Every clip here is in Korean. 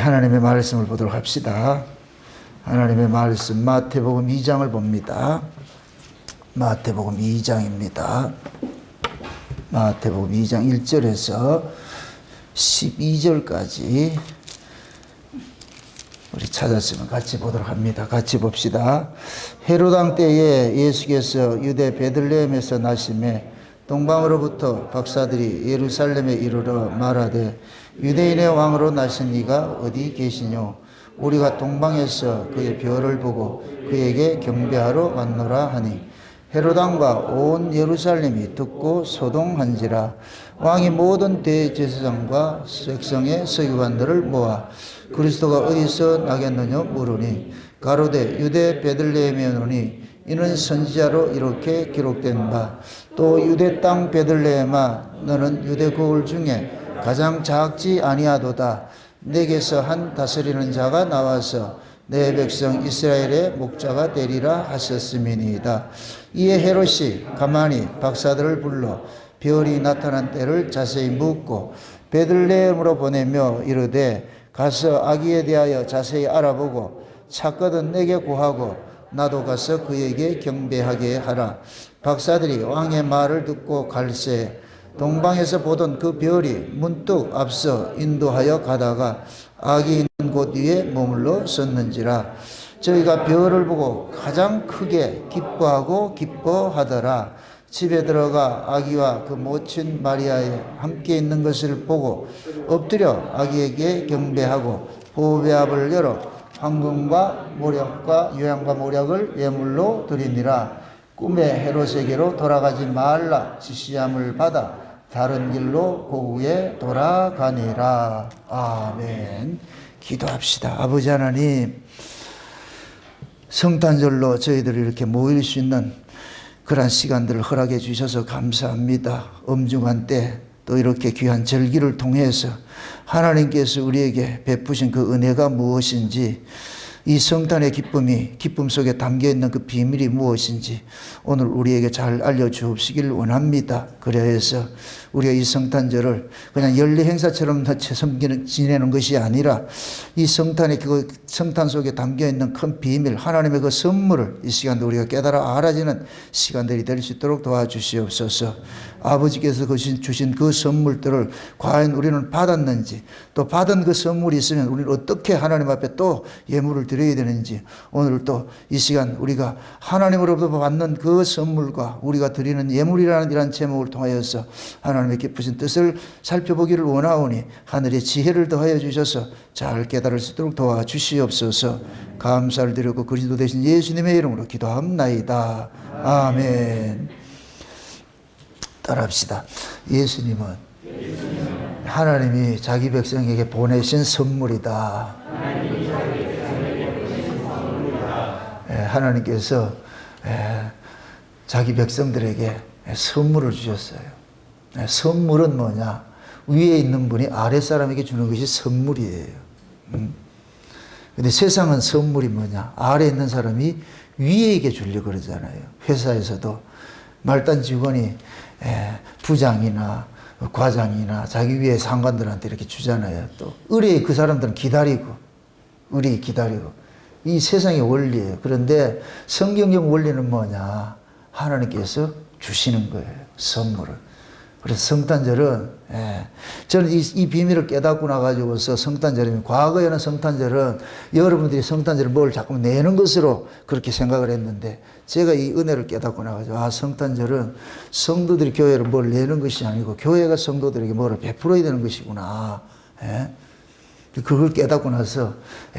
하나님의 말씀을 보도록 합시다. 하나님의 말씀 마태복음 2장을 봅니다. 마태복음 2장입니다. 마태복음 2장 1절에서 12절까지 우리 찾았으면 같이 보도록 합니다. 같이 봅시다. 헤롯 왕 때에 예수께서 유대 베들레헴에서 나심에 동방으로부터 박사들이 예루살렘에 이르러 말하되 유대인의 왕으로 나신 이가 어디 계시뇨? 우리가 동방에서 그의 별을 보고 그에게 경배하러 왔노라 하니 헤롯 왕과 온 예루살렘이 듣고 소동한지라. 왕이 모든 대제사장과 백성의 서기관들을 모아 그리스도가 어디서 나겠느냐 물으니 가로되 유대 베들레헴에 오니 이는 선지자로 이렇게 기록된 바 또 유대 땅 베들레헴아 너는 유대 고을 중에 가장 작지 아니하도다. 내게서 한 다스리는 자가 나와서 내 백성 이스라엘의 목자가 되리라 하셨음이니이다. 이에 헤롯이 가만히 박사들을 불러 별이 나타난 때를 자세히 묻고 베들레헴으로 보내며 이르되 가서 아기에 대하여 자세히 알아보고 찾거든 내게 구하고 나도 가서 그에게 경배하게 하라. 박사들이 왕의 말을 듣고 갈새 동방에서 보던 그 별이 문득 앞서 인도하여 가다가 아기 있는 곳 위에 머물러 섰는지라. 저희가 별을 보고 가장 크게 기뻐하고 기뻐하더라. 집에 들어가 아기와 그 모친 마리아에 함께 있는 것을 보고 엎드려 아기에게 경배하고 보배압을 열어 황금과 모략과 유향과 모략을 예물로 드리니라. 꿈에 헤롯에게로 돌아가지 말라 지시함을 받아 다른 길로 고국에 돌아가니라. 아멘. 기도합시다. 아버지 하나님, 성탄절로 저희들이 이렇게 모일 수 있는 그런 시간들을 허락해 주셔서 감사합니다. 엄중한 때 또 이렇게 귀한 절기를 통해서 하나님께서 우리에게 베푸신 그 은혜가 무엇인지, 이 성탄의 기쁨 속에 담겨있는 그 비밀이 무엇인지 오늘 우리에게 잘 알려주옵시길 원합니다. 그래서 우리가 이 성탄절을 그냥 연례 행사처럼 지내는 것이 아니라 이 성탄의 그 성탄 속에 담겨있는 큰 비밀, 하나님의 그 선물을 이 시간도 우리가 깨달아 알아지는 시간들이 될 수 있도록 도와주시옵소서. 아버지께서 주신 그 선물들을 과연 우리는 받았는지, 또 받은 그 선물이 있으면 우리는 어떻게 하나님 앞에 또 예물을 드려야 되는지, 오늘 또 이 시간 우리가 하나님으로부터 받는 그 선물과 우리가 드리는 예물이라는 이런 제목을 통하여서 하나님의 깊으신 뜻을 살펴보기를 원하오니 하늘의 지혜를 더하여 주셔서 잘 깨달을 수 있도록 도와주시옵소서. 감사를 드리고 그리스도 되신 예수님의 이름으로 기도합나이다. 아멘. 따라합시다. 예수님은 하나님이 자기 백성에게 보내신 선물이다. 하나님께서 자기 백성들에게 선물을 주셨어요. 선물은 뭐냐? 위에 있는 분이 아랫사람에게 주는 것이 선물이에요. 근데 세상은 선물이 뭐냐? 아래에 있는 사람이 위에게 주려고 그러잖아요. 회사에서도 말단 직원이 부장이나 과장이나 자기 위에 상관들한테 이렇게 주잖아요. 또 의뢰 그 사람들은 의뢰 기다리고. 이 세상의 원리예요. 그런데 성경적 원리는 뭐냐? 하나님께서 주시는 거예요. 선물을. 그래서 성탄절은, 저는 이 비밀을 깨닫고 나가지고서 성탄절이면, 과거에는 성탄절은 여러분들이 성탄절을 뭘 자꾸 내는 것으로 그렇게 생각을 했는데, 제가 이 은혜를 깨닫고 나가지고, 성탄절은 성도들이 교회를 뭘 내는 것이 아니고, 교회가 성도들에게 뭐를 베풀어야 되는 것이구나. 그걸 깨닫고 나서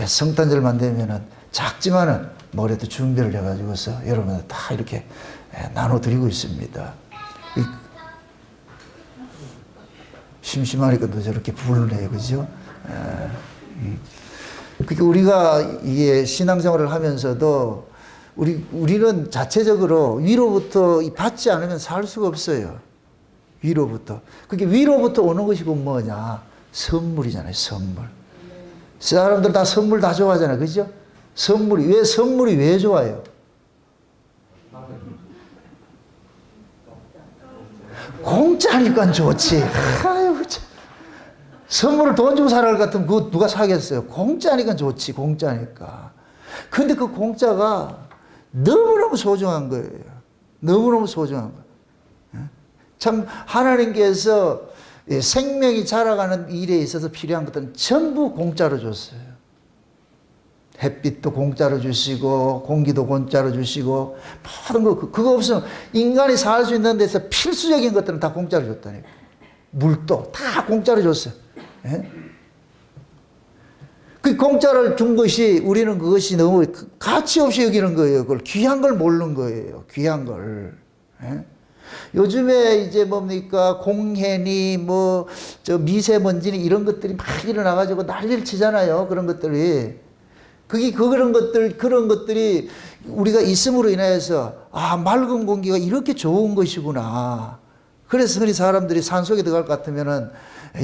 성탄절만 되면은 작지만은 뭐래도 준비를 해가지고서 여러분들 다 이렇게 나눠드리고 있습니다. 심심하니까 또 저렇게 부르네요. 그죠? 그러니까 우리가 이게 신앙생활을 하면서도 우리는 자체적으로 위로부터 받지 않으면 살 수가 없어요. 위로부터. 그게 위로부터 오는 것이 뭐냐? 선물이잖아요. 선물. 사람들 다 선물 다 좋아하잖아요. 그죠? 선물이 왜 좋아요? 공짜니까 좋지. 아유, 참. 선물을 돈 주고 사라 같으면 그거 누가 사겠어요? 공짜니까 좋지, 공짜니까. 근데 그 공짜가 너무너무 소중한 거예요. 너무너무 소중한 거예요. 참, 하나님께서 생명이 자라가는 일에 있어서 필요한 것들은 전부 공짜로 줬어요. 햇빛도 공짜로 주시고, 공기도 공짜로 주시고, 모든 거, 그거 없으면 인간이 살 수 있는 데서 필수적인 것들은 다 공짜로 줬다니까. 물도 다 공짜로 줬어요. 예? 그 공짜를 준 것이 우리는 그것이 너무 가치 없이 여기는 거예요. 그걸 귀한 걸 모르는 거예요. 귀한 걸. 예? 요즘에 이제 뭡니까 공해니 뭐 저 미세먼지니 이런 것들이 막 일어나가지고 난리를 치잖아요. 그런 것들이 그런 것들이 우리가 있음으로 인해서 아 맑은 공기가 이렇게 좋은 것이구나. 그래서 흔히 사람들이 산속에 들어갈 것 같으면은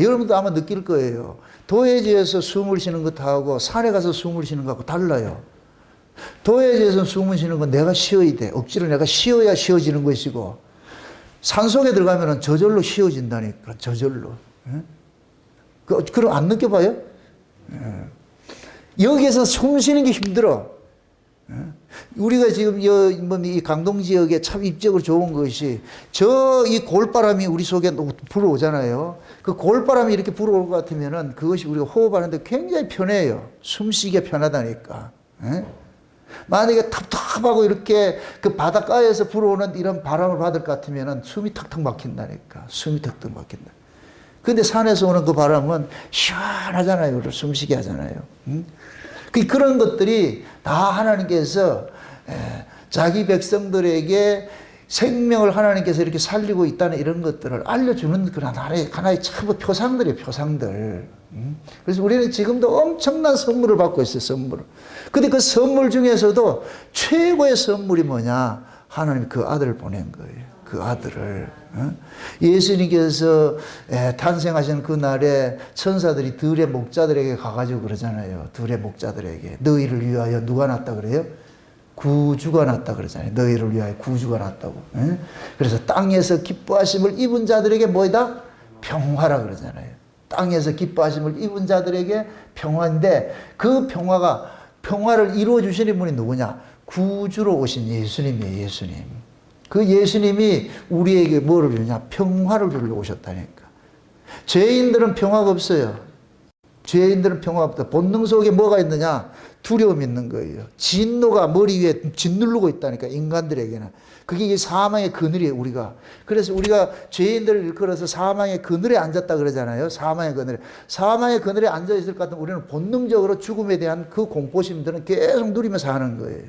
여러분도 아마 느낄 거예요. 도해지에서 숨을 쉬는 것하고 산에 가서 숨을 쉬는 것하고 달라요. 도해지에서 숨을 쉬는 건 내가 쉬어야 돼. 억지로 내가 쉬어야 쉬어지는 것이고 산속에 들어가면 저절로 쉬어진다니까. 저절로. 그럼 안 느껴봐요? 여기에서 숨 쉬는 게 힘들어. 우리가 지금 이 강동 지역에 참 입적으로 좋은 것이 이 골바람이 우리 속에 불어오잖아요. 그 골바람이 이렇게 불어올 것 같으면은 그것이 우리가 호흡하는데 굉장히 편해요. 숨쉬기가 편하다니까. 만약에 텁텁하고 이렇게 그 바닷가에서 불어오는 이런 바람을 받을 것 같으면은 숨이 턱턱 막힌다니까. 숨이 턱턱 막힌다. 근데 산에서 오는 그 바람은 시원하잖아요. 숨쉬게 하잖아요. 그런 것들이 다 하나님께서 자기 백성들에게 생명을 하나님께서 이렇게 살리고 있다는 이런 것들을 알려주는 그런 하나의 참 표상들이에요, 표상들. 그래서 우리는 지금도 엄청난 선물을 받고 있어요, 선물을. 근데 그 선물 중에서도 최고의 선물이 뭐냐? 하나님이 그 아들을 보낸 거예요. 그 아들을. 예수님께서 탄생하신 그날에 천사들이 들의 목자들에게 가가지고 그러잖아요. 들의 목자들에게. 너희를 위하여 누가 났다 그래요? 구주가 났다 그러잖아요. 너희를 위하여 구주가 났다고. 그래서 땅에서 기뻐하심을 입은 자들에게 뭐이다? 평화라 그러잖아요. 땅에서 기뻐하심을 입은 자들에게 평화인데 그 평화를 이루어 주시는 분이 누구냐? 구주로 오신 예수님이에요. 예수님. 그 예수님이 우리에게 뭐를 주냐? 평화를 주려고 오셨다니까. 죄인들은 평화가 없어요. 죄인들은 평화가 없다. 본능 속에 뭐가 있느냐? 두려움이 있는 거예요. 진노가 머리 위에 짓누르고 있다니까, 인간들에게는. 그게 사망의 그늘이에요, 우리가. 그래서 우리가 죄인들을 일컬어서 사망의 그늘에 앉았다 그러잖아요. 사망의 그늘에. 사망의 그늘에 앉아있을 것 같으면 우리는 본능적으로 죽음에 대한 그 공포심들은 계속 누리면서 하는 거예요.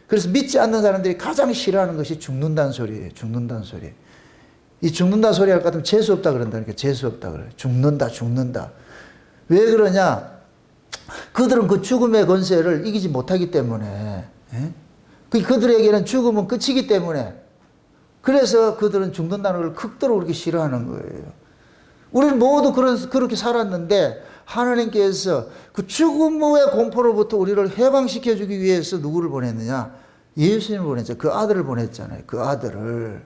그래서 믿지 않는 사람들이 가장 싫어하는 것이 죽는다는 소리예요. 죽는다는 소리. 이 죽는다 소리 할 것 같으면 재수 없다 그런다니까. 재수 없다 그래요. 죽는다. 왜 그러냐? 그들은 그 죽음의 권세를 이기지 못하기 때문에. 그들에게는 죽음은 끝이기 때문에. 그래서 그들은 죽는다는 걸 극도로 그렇게 싫어하는 거예요. 우리는 모두 그렇게 살았는데 하나님께서 그 죽음의 공포로부터 우리를 해방시켜주기 위해서 누구를 보냈느냐? 예수님을 보냈죠. 그 아들을 보냈잖아요. 그 아들을.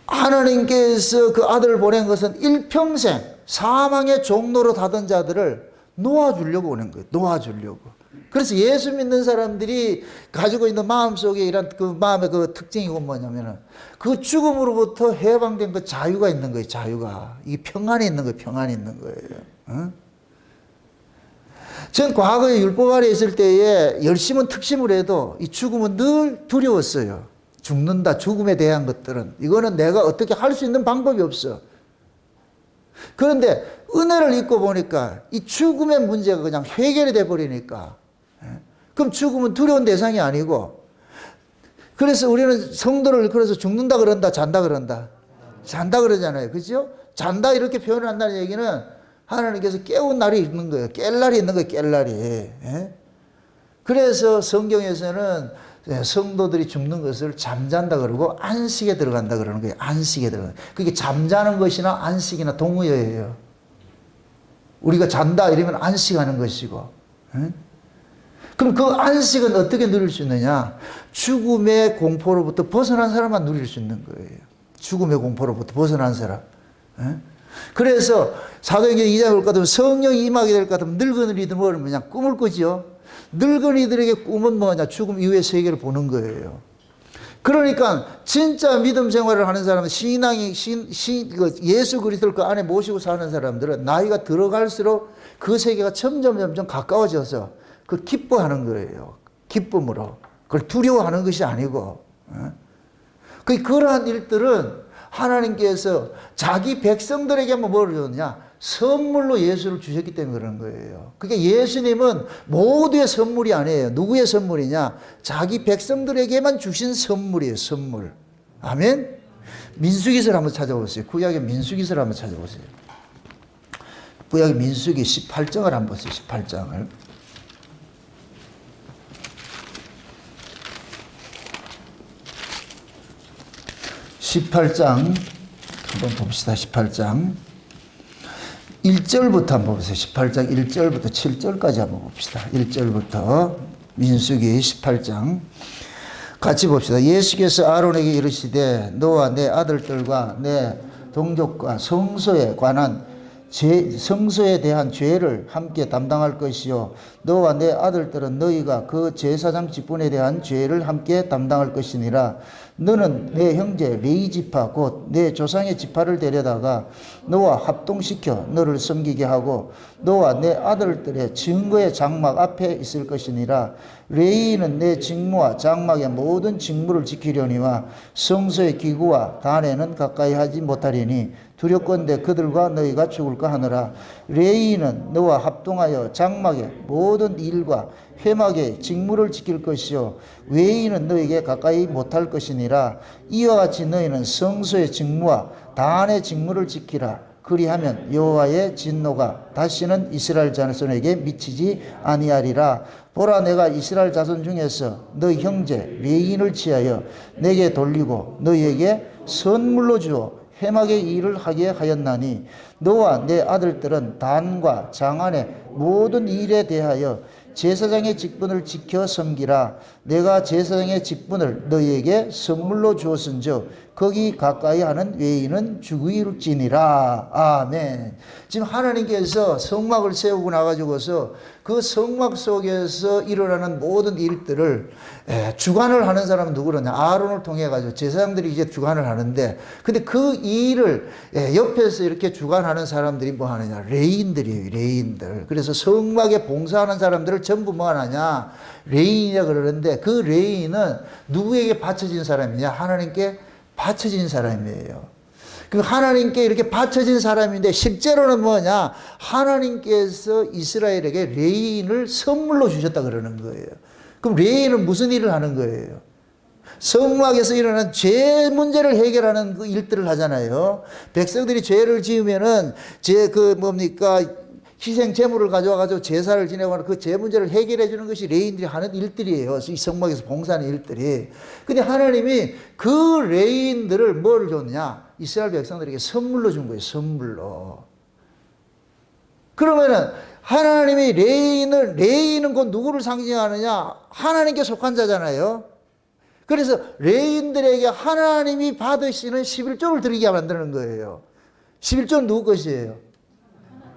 하나님께서 그 아들을 보낸 것은 일평생 사망의 종로로 닫은 자들을 놓아주려고 오는 거예요. 놓아주려고. 그래서 예수 믿는 사람들이 가지고 있는 마음속에 이런 그 마음의 그 특징이 뭐냐면은 그 죽음으로부터 해방된 그 자유가 있는 거예요. 자유가. 이게 평안이 있는 거예요. 평안이 있는 거예요. 전 과거에 율법 아래 있을 때에 열심은 특심을 해도 이 죽음은 늘 두려웠어요. 죽는다. 죽음에 대한 것들은. 이거는 내가 어떻게 할 수 있는 방법이 없어. 그런데 은혜를 입고 보니까 이 죽음의 문제가 그냥 해결이 돼 버리니까. 그럼 죽음은 두려운 대상이 아니고. 그래서 우리는 성도를 그래서 죽는다 그런다, 잔다 그런다. 잔다 그러잖아요. 그죠? 잔다 이렇게 표현을 한다는 얘기는 하나님께서 깨운 날이 있는 거예요. 깰 날이 있는 거예요. 깰 날이. 그래서 성경에서는 성도들이 죽는 것을 잠잔다 그러고 안식에 들어간다 그러는 거예요. 안식에 들어간다. 그게 잠자는 것이나 안식이나 동의어예요. 우리가 잔다 이러면 안식하는 것이고. 그럼 그 안식은 어떻게 누릴 수 있느냐? 죽음의 공포로부터 벗어난 사람만 누릴 수 있는 거예요. 죽음의 공포로부터 벗어난 사람. 그래서 사도행전 2장에 올 것 같으면 성령이 임하게 될 것 같으면 늙은이들 뭐냐? 꿈을 꾸지요. 늙은이들에게 꿈은 뭐냐? 죽음 이후의 세계를 보는 거예요. 그러니까 진짜 믿음 생활을 하는 사람은 예수 그리스도를 그 안에 모시고 사는 사람들은 나이가 들어갈수록 그 세계가 점점 가까워져서 그걸 기뻐하는 거예요. 기쁨으로. 그걸 두려워하는 것이 아니고. 그러한 일들은 하나님께서 자기 백성들에게만 뭘 줬냐? 선물로 예수를 주셨기 때문에 그런 거예요. 그러니까 예수님은 모두의 선물이 아니에요. 누구의 선물이냐? 자기 백성들에게만 주신 선물이에요. 선물. 아멘? 민수기서를 한번 찾아보세요. 구약의 민수기서를 한번 찾아보세요. 구약의 민수기 18장을 한번 보세요. 18장을. 18장 한번 봅시다. 18장 1절부터 한번 보세요. 18장 1절부터 7절까지 한번 봅시다. 1절부터 민수기 18장 같이 봅시다. 예수께서 아론에게 이르시되 너와 내 아들들과 내 동족과 성소에 대한 죄를 함께 담당할 것이요 너와 내 아들들은 너희가 그 제사장 직분에 대한 죄를 함께 담당할 것이니라. 너는 내 형제 레위 지파 곧 내 조상의 지파를 데려다가 너와 합동시켜 너를 섬기게 하고 너와 내 아들들의 증거의 장막 앞에 있을 것이니라. 레위인은 내 직무와 장막의 모든 직무를 지키려니와 성소의 기구와 단에는 가까이 하지 못하리니 두렵건대 그들과 너희가 죽을까 하느라. 레위인은 너와 합동하여 장막의 모든 일과 회막의 직무를 지킬 것이요 외인은 너에게 가까이 못할 것이니라. 이와 같이 너희는 성소의 직무와 단의 직무를 지키라. 그리하면 여호와의 진노가 다시는 이스라엘 자손에게 미치지 아니하리라. 보라, 내가 이스라엘 자손 중에서 너희 형제 레위인을 취하여 내게 돌리고 너희에게 선물로 주어 회막의 일을 하게 하였나니 너와 내 아들들은 단과 장안의 모든 일에 대하여 제사장의 직분을 지켜 섬기라. 내가 제사장의 직분을 너희에게 선물로 주었은즉 거기 가까이 하는 외인은 죽일지니라. 아멘. 지금 하나님께서 성막을 세우고 나가지고서 그 성막 속에서 일어나는 모든 일들을 주관을 하는 사람은 누구냐? 아론을 통해 가지고 제사장들이 이제 주관을 하는데, 근데 그 일을 옆에서 이렇게 주관하는 사람들이 뭐 하느냐? 레위인들이에요. 레위인들. 그래서 성막에 봉사하는 사람들을 전부 뭐 하느냐? 레위인이라 그러는데, 그 레위인은 누구에게 바쳐진 사람이냐? 하나님께 바쳐진 사람이에요. 그 하나님께 이렇게 바쳐진 사람인데 실제로는 뭐냐? 하나님께서 이스라엘에게 레위인을 선물로 주셨다 그러는 거예요. 그럼 레위인은 무슨 일을 하는 거예요? 성막에서 일어나는 죄 문제를 해결하는 그 일들을 하잖아요. 백성들이 죄를 지으면은 희생 제물을 가져와 가지고 제사를 지내고 하는 그 죄 문제를 해결해 주는 것이 레위인들이 하는 일들이에요. 이 성막에서 봉사하는 일들이. 근데 하나님이 그 레위인들을 뭘 줬냐? 이스라엘 백성들에게 선물로 준 거예요. 선물로. 그러면은 하나님이 레위인은 곧 누구를 상징하느냐? 하나님께 속한 자잖아요. 그래서 레위인들에게 하나님이 받으시는 11조를 드리게 만드는 거예요. 11조는 누구 것이에요?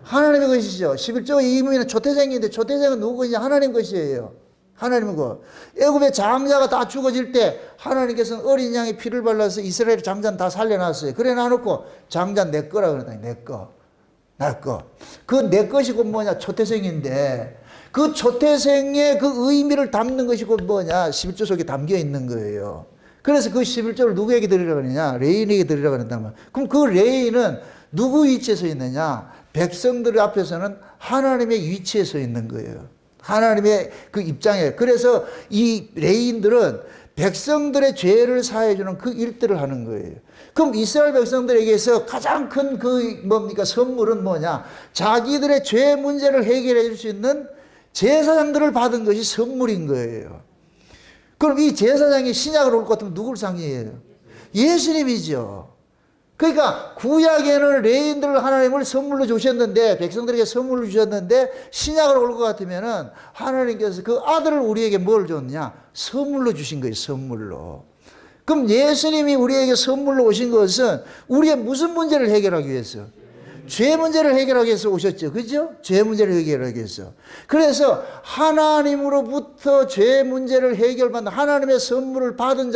하나님의 것이죠. 11조 의미는 초태생인데 초태생은 누구 것이냐? 하나님 것이에요. 하나님의 것. 애굽의 장자가 다 죽어질 때 하나님께서는 어린 양의 피를 발라서 이스라엘 장자는 다 살려놨어요. 그래 놔놓고 장자는 내 거라 그러더니 내 거. 나 거. 그 내 것이 곧 뭐냐? 초태생인데 그 초태생의 그 의미를 담는 것이 곧 뭐냐? 11조 속에 담겨 있는 거예요. 그래서 그 11조를 누구에게 드리라고 하느냐? 레위인에게 드리라고 한단 말이에요. 그럼 그 레위인은 누구 위치에 서 있느냐? 백성들 앞에서는 하나님의 위치에 서 있는 거예요. 하나님의 그 입장에. 그래서 이 레위인들은 백성들의 죄를 사해주는 그 일들을 하는 거예요. 그럼 이스라엘 백성들에게서 가장 큰 선물은 뭐냐? 자기들의 죄 문제를 해결해 줄 수 있는 제사장들을 받은 것이 선물인 거예요. 그럼 이 제사장이 신약을 올 것 같으면 누구를 상징해요? 예수님이죠. 그러니까 구약에는 레위인들을 하나님을 선물로 주셨는데, 백성들에게 선물로 주셨는데, 신약을 올 것 같으면은 하나님께서 그 아들을 우리에게 뭘 줬냐? 선물로 주신 거예요. 선물로. 그럼 예수님이 우리에게 선물로 오신 것은 우리의 무슨 문제를 해결하기 위해서? 죄 문제를 해결하기 위해서 오셨죠. 그죠? 죄 문제를 해결하기 위해서. 그래서 하나님으로부터 죄 문제를 해결받는 하나님의 선물을 받은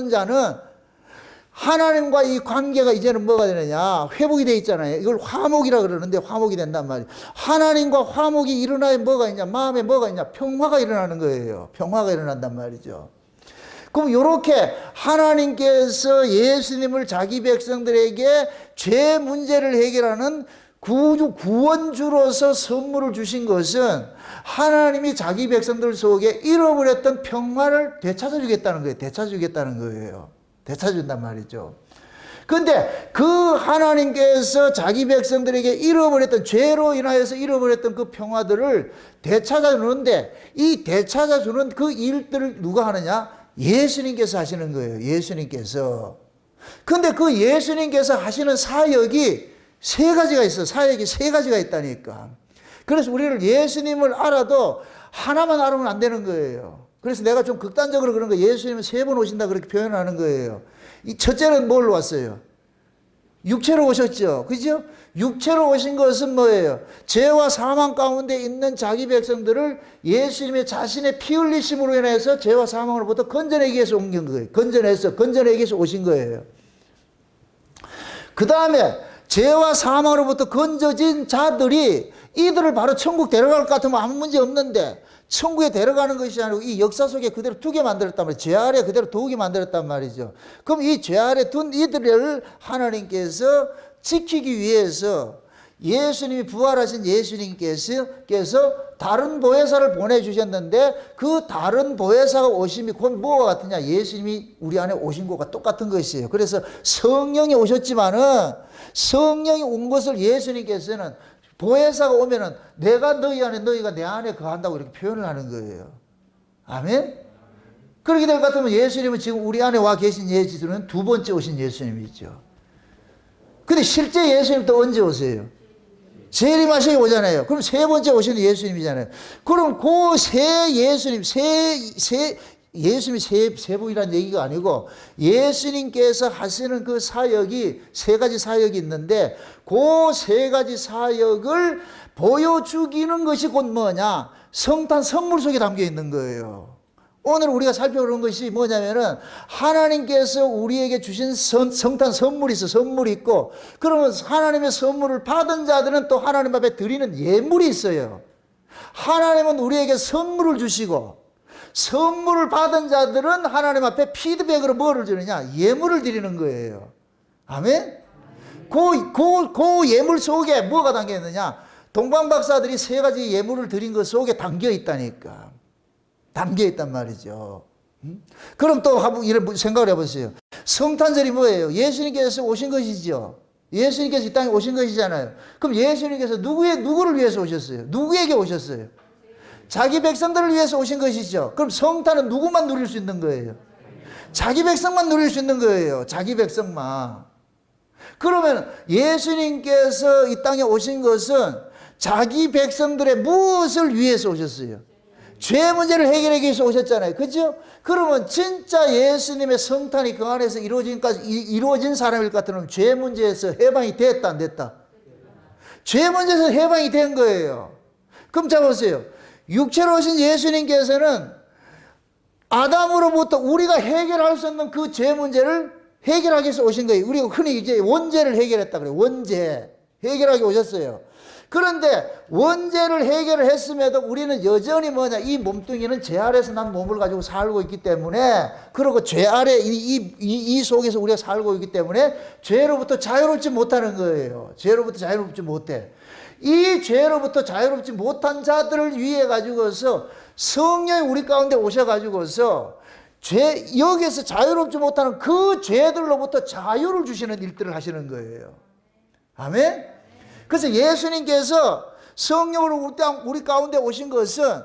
자는 하나님과 이 관계가 이제는 뭐가 되느냐? 회복이 되어 있잖아요. 이걸 화목이라 그러는데 화목이 된단 말이에요. 하나님과 화목이 일어나야 뭐가 있냐? 마음에 뭐가 있냐? 평화가 일어나는 거예요. 평화가 일어난단 말이죠. 그럼 이렇게 하나님께서 예수님을 자기 백성들에게 죄 문제를 해결하는 구원주로서 선물을 주신 것은 하나님이 자기 백성들 속에 잃어버렸던 평화를 되찾아주겠다는 거예요. 되찾아주겠다는 거예요. 되찾아준단 말이죠. 그런데 그 하나님께서 자기 백성들에게 잃어버렸던 죄로 인하여서 잃어버렸던 그 평화들을 되찾아주는데 이 되찾아주는 그 일들을 누가 하느냐? 예수님께서 하시는 거예요. 예수님께서. 근데 그 예수님께서 하시는 사역이 세 가지가 있어요. 사역이 세 가지가 있다니까. 그래서 우리를 예수님을 알아도 하나만 알으면 안 되는 거예요. 그래서 내가 좀 극단적으로 그런 거 예수님은 세 번 오신다 그렇게 표현하는 거예요. 이 첫째는 뭘로 왔어요? 육체로 오셨죠. 그죠? 육체로 오신 것은 뭐예요? 죄와 사망 가운데 있는 자기 백성들을 예수님의 자신의 피 흘리심으로 인해서 죄와 사망으로부터 건져내기 위해서 온 거예요. 건져내기 위해서 오신 거예요. 그 다음에 죄와 사망으로부터 건져진 자들이 이들을 바로 천국 데려갈 것 같으면 아무 문제 없는데 천국에 데려가는 것이 아니고 이 역사 속에 그대로 두게 만들었단 말이에요. 죄 아래 그대로 두게 만들었단 말이죠. 그럼 이 죄 아래 둔 이들을 하나님께서 지키기 위해서 예수님이 부활하신 예수님께서 다른 보혜사를 보내주셨는데 그 다른 보혜사가 오심이 곧 뭐와 같으냐? 예수님이 우리 안에 오신 것과 똑같은 것이에요. 그래서 성령이 오셨지만은 성령이 온 것을 예수님께서는 보혜사가 오면은 내가 너희 안에 너희가 내 안에 거한다고 이렇게 표현을 하는 거예요. 아멘? 그렇게 될 것 같으면 예수님은 지금 우리 안에 와 계신 예수님은 두 번째 오신 예수님이죠. 근데 실제 예수님 또 언제 오세요? 재림하시게 오잖아요. 그럼 세 번째 오시는 예수님이잖아요. 그럼 그 세 예수님, 예수님이 세 분이라는 얘기가 아니고 예수님께서 하시는 그 사역이 세 가지 사역이 있는데 그 세 가지 사역을 보여주기는 것이 곧 뭐냐? 성탄 선물 속에 담겨 있는 거예요. 오늘 우리가 살펴보는 것이 뭐냐면은 하나님께서 우리에게 주신 성탄 선물이 있어. 선물이 있고 그러면 하나님의 선물을 받은 자들은 또 하나님 앞에 드리는 예물이 있어요. 하나님은 우리에게 선물을 주시고 선물을 받은 자들은 하나님 앞에 피드백으로 뭐를 주느냐? 예물을 드리는 거예요. 아멘? 그 예물 속에 뭐가 담겨 있느냐? 동방박사들이 세 가지 예물을 드린 것 속에 담겨 있다니까. 담겨 있단 말이죠. 그럼 또 이런 생각을 해보세요. 성탄절이 뭐예요? 예수님께서 오신 것이죠. 예수님께서 이 땅에 오신 것이잖아요. 그럼 예수님께서 누구를 위해서 오셨어요? 누구에게 오셨어요? 자기 백성들을 위해서 오신 것이죠. 그럼 성탄은 누구만 누릴 수 있는 거예요? 자기 백성만 누릴 수 있는 거예요. 자기 백성만. 그러면 예수님께서 이 땅에 오신 것은 자기 백성들의 무엇을 위해서 오셨어요? 죄 문제를 해결하기 위해서 오셨잖아요. 그죠? 그러면 진짜 예수님의 성탄이 그 안에서 이루어진 사람일 것 같으면 죄 문제에서 해방이 됐다, 안 됐다? 죄 문제에서 해방이 된 거예요. 그럼 자 보세요. 육체로 오신 예수님께서는 아담으로부터 우리가 해결할 수 없는 그 죄 문제를 해결하기 위해서 오신 거예요. 우리가 흔히 이제 원죄를 해결했다 그래요. 원죄. 해결하기 오셨어요. 그런데 원죄를 해결을 했음에도 우리는 여전히 뭐냐? 이 몸뚱이는 죄 아래서 난 몸을 가지고 살고 있기 때문에 그리고 죄 아래 이 속에서 우리가 살고 있기 때문에 죄로부터 자유롭지 못하는 거예요. 죄로부터 자유롭지 못해. 이 죄로부터 자유롭지 못한 자들을 위해 가지고서 성령이 우리 가운데 오셔가지고서 여기에서 자유롭지 못하는 그 죄들로부터 자유를 주시는 일들을 하시는 거예요. 아멘? 그래서 예수님께서 성령으로 우리 가운데 오신 것은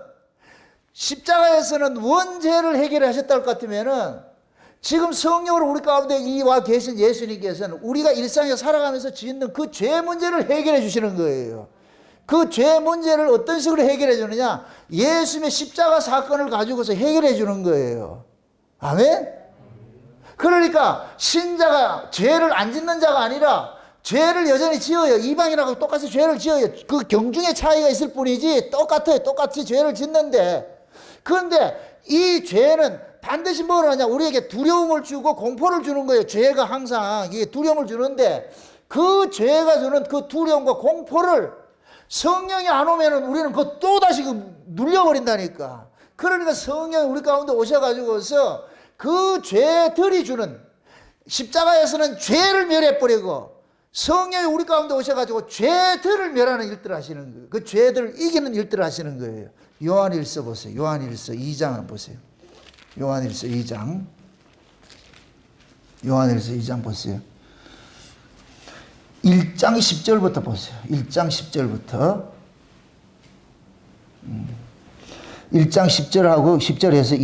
십자가에서는 원죄를 해결하셨다고 같으면은 지금 성령으로 우리 가운데 와 계신 예수님께서는 우리가 일상에 살아가면서 짓는 그 죄 문제를 해결해 주시는 거예요. 그 죄 문제를 어떤 식으로 해결해 주느냐? 예수님의 십자가 사건을 가지고서 해결해 주는 거예요. 아멘? 그러니까 신자가 죄를 안 짓는 자가 아니라 죄를 여전히 지어요. 이방인하고 똑같이 죄를 지어요. 그 경중의 차이가 있을 뿐이지 똑같아요. 똑같이 죄를 짓는데, 그런데 이 죄는 반드시 뭘 하냐? 우리에게 두려움을 주고 공포를 주는 거예요. 죄가 항상 이게 두려움을 주는데, 그 죄가 주는 그 두려움과 공포를 성령이 안 오면은 우리는 그거 또다시 눌려버린다니까. 그러니까 성령이 우리 가운데 오셔가지고서 그 죄들이 주는, 십자가에서는 죄를 멸해버리고 성령이 우리 가운데 오셔가지고 죄들을 멸하는 일들을 하시는 거예요. 그 죄들을 이기는 일들을 하시는 거예요. 요한일서 보세요. 요한일서 2장을 보세요. 요한일서 2장. 요한일서 2장 보세요. 1장 10절부터 보세요. 1장 10절부터. 1장 10절하고 10절에서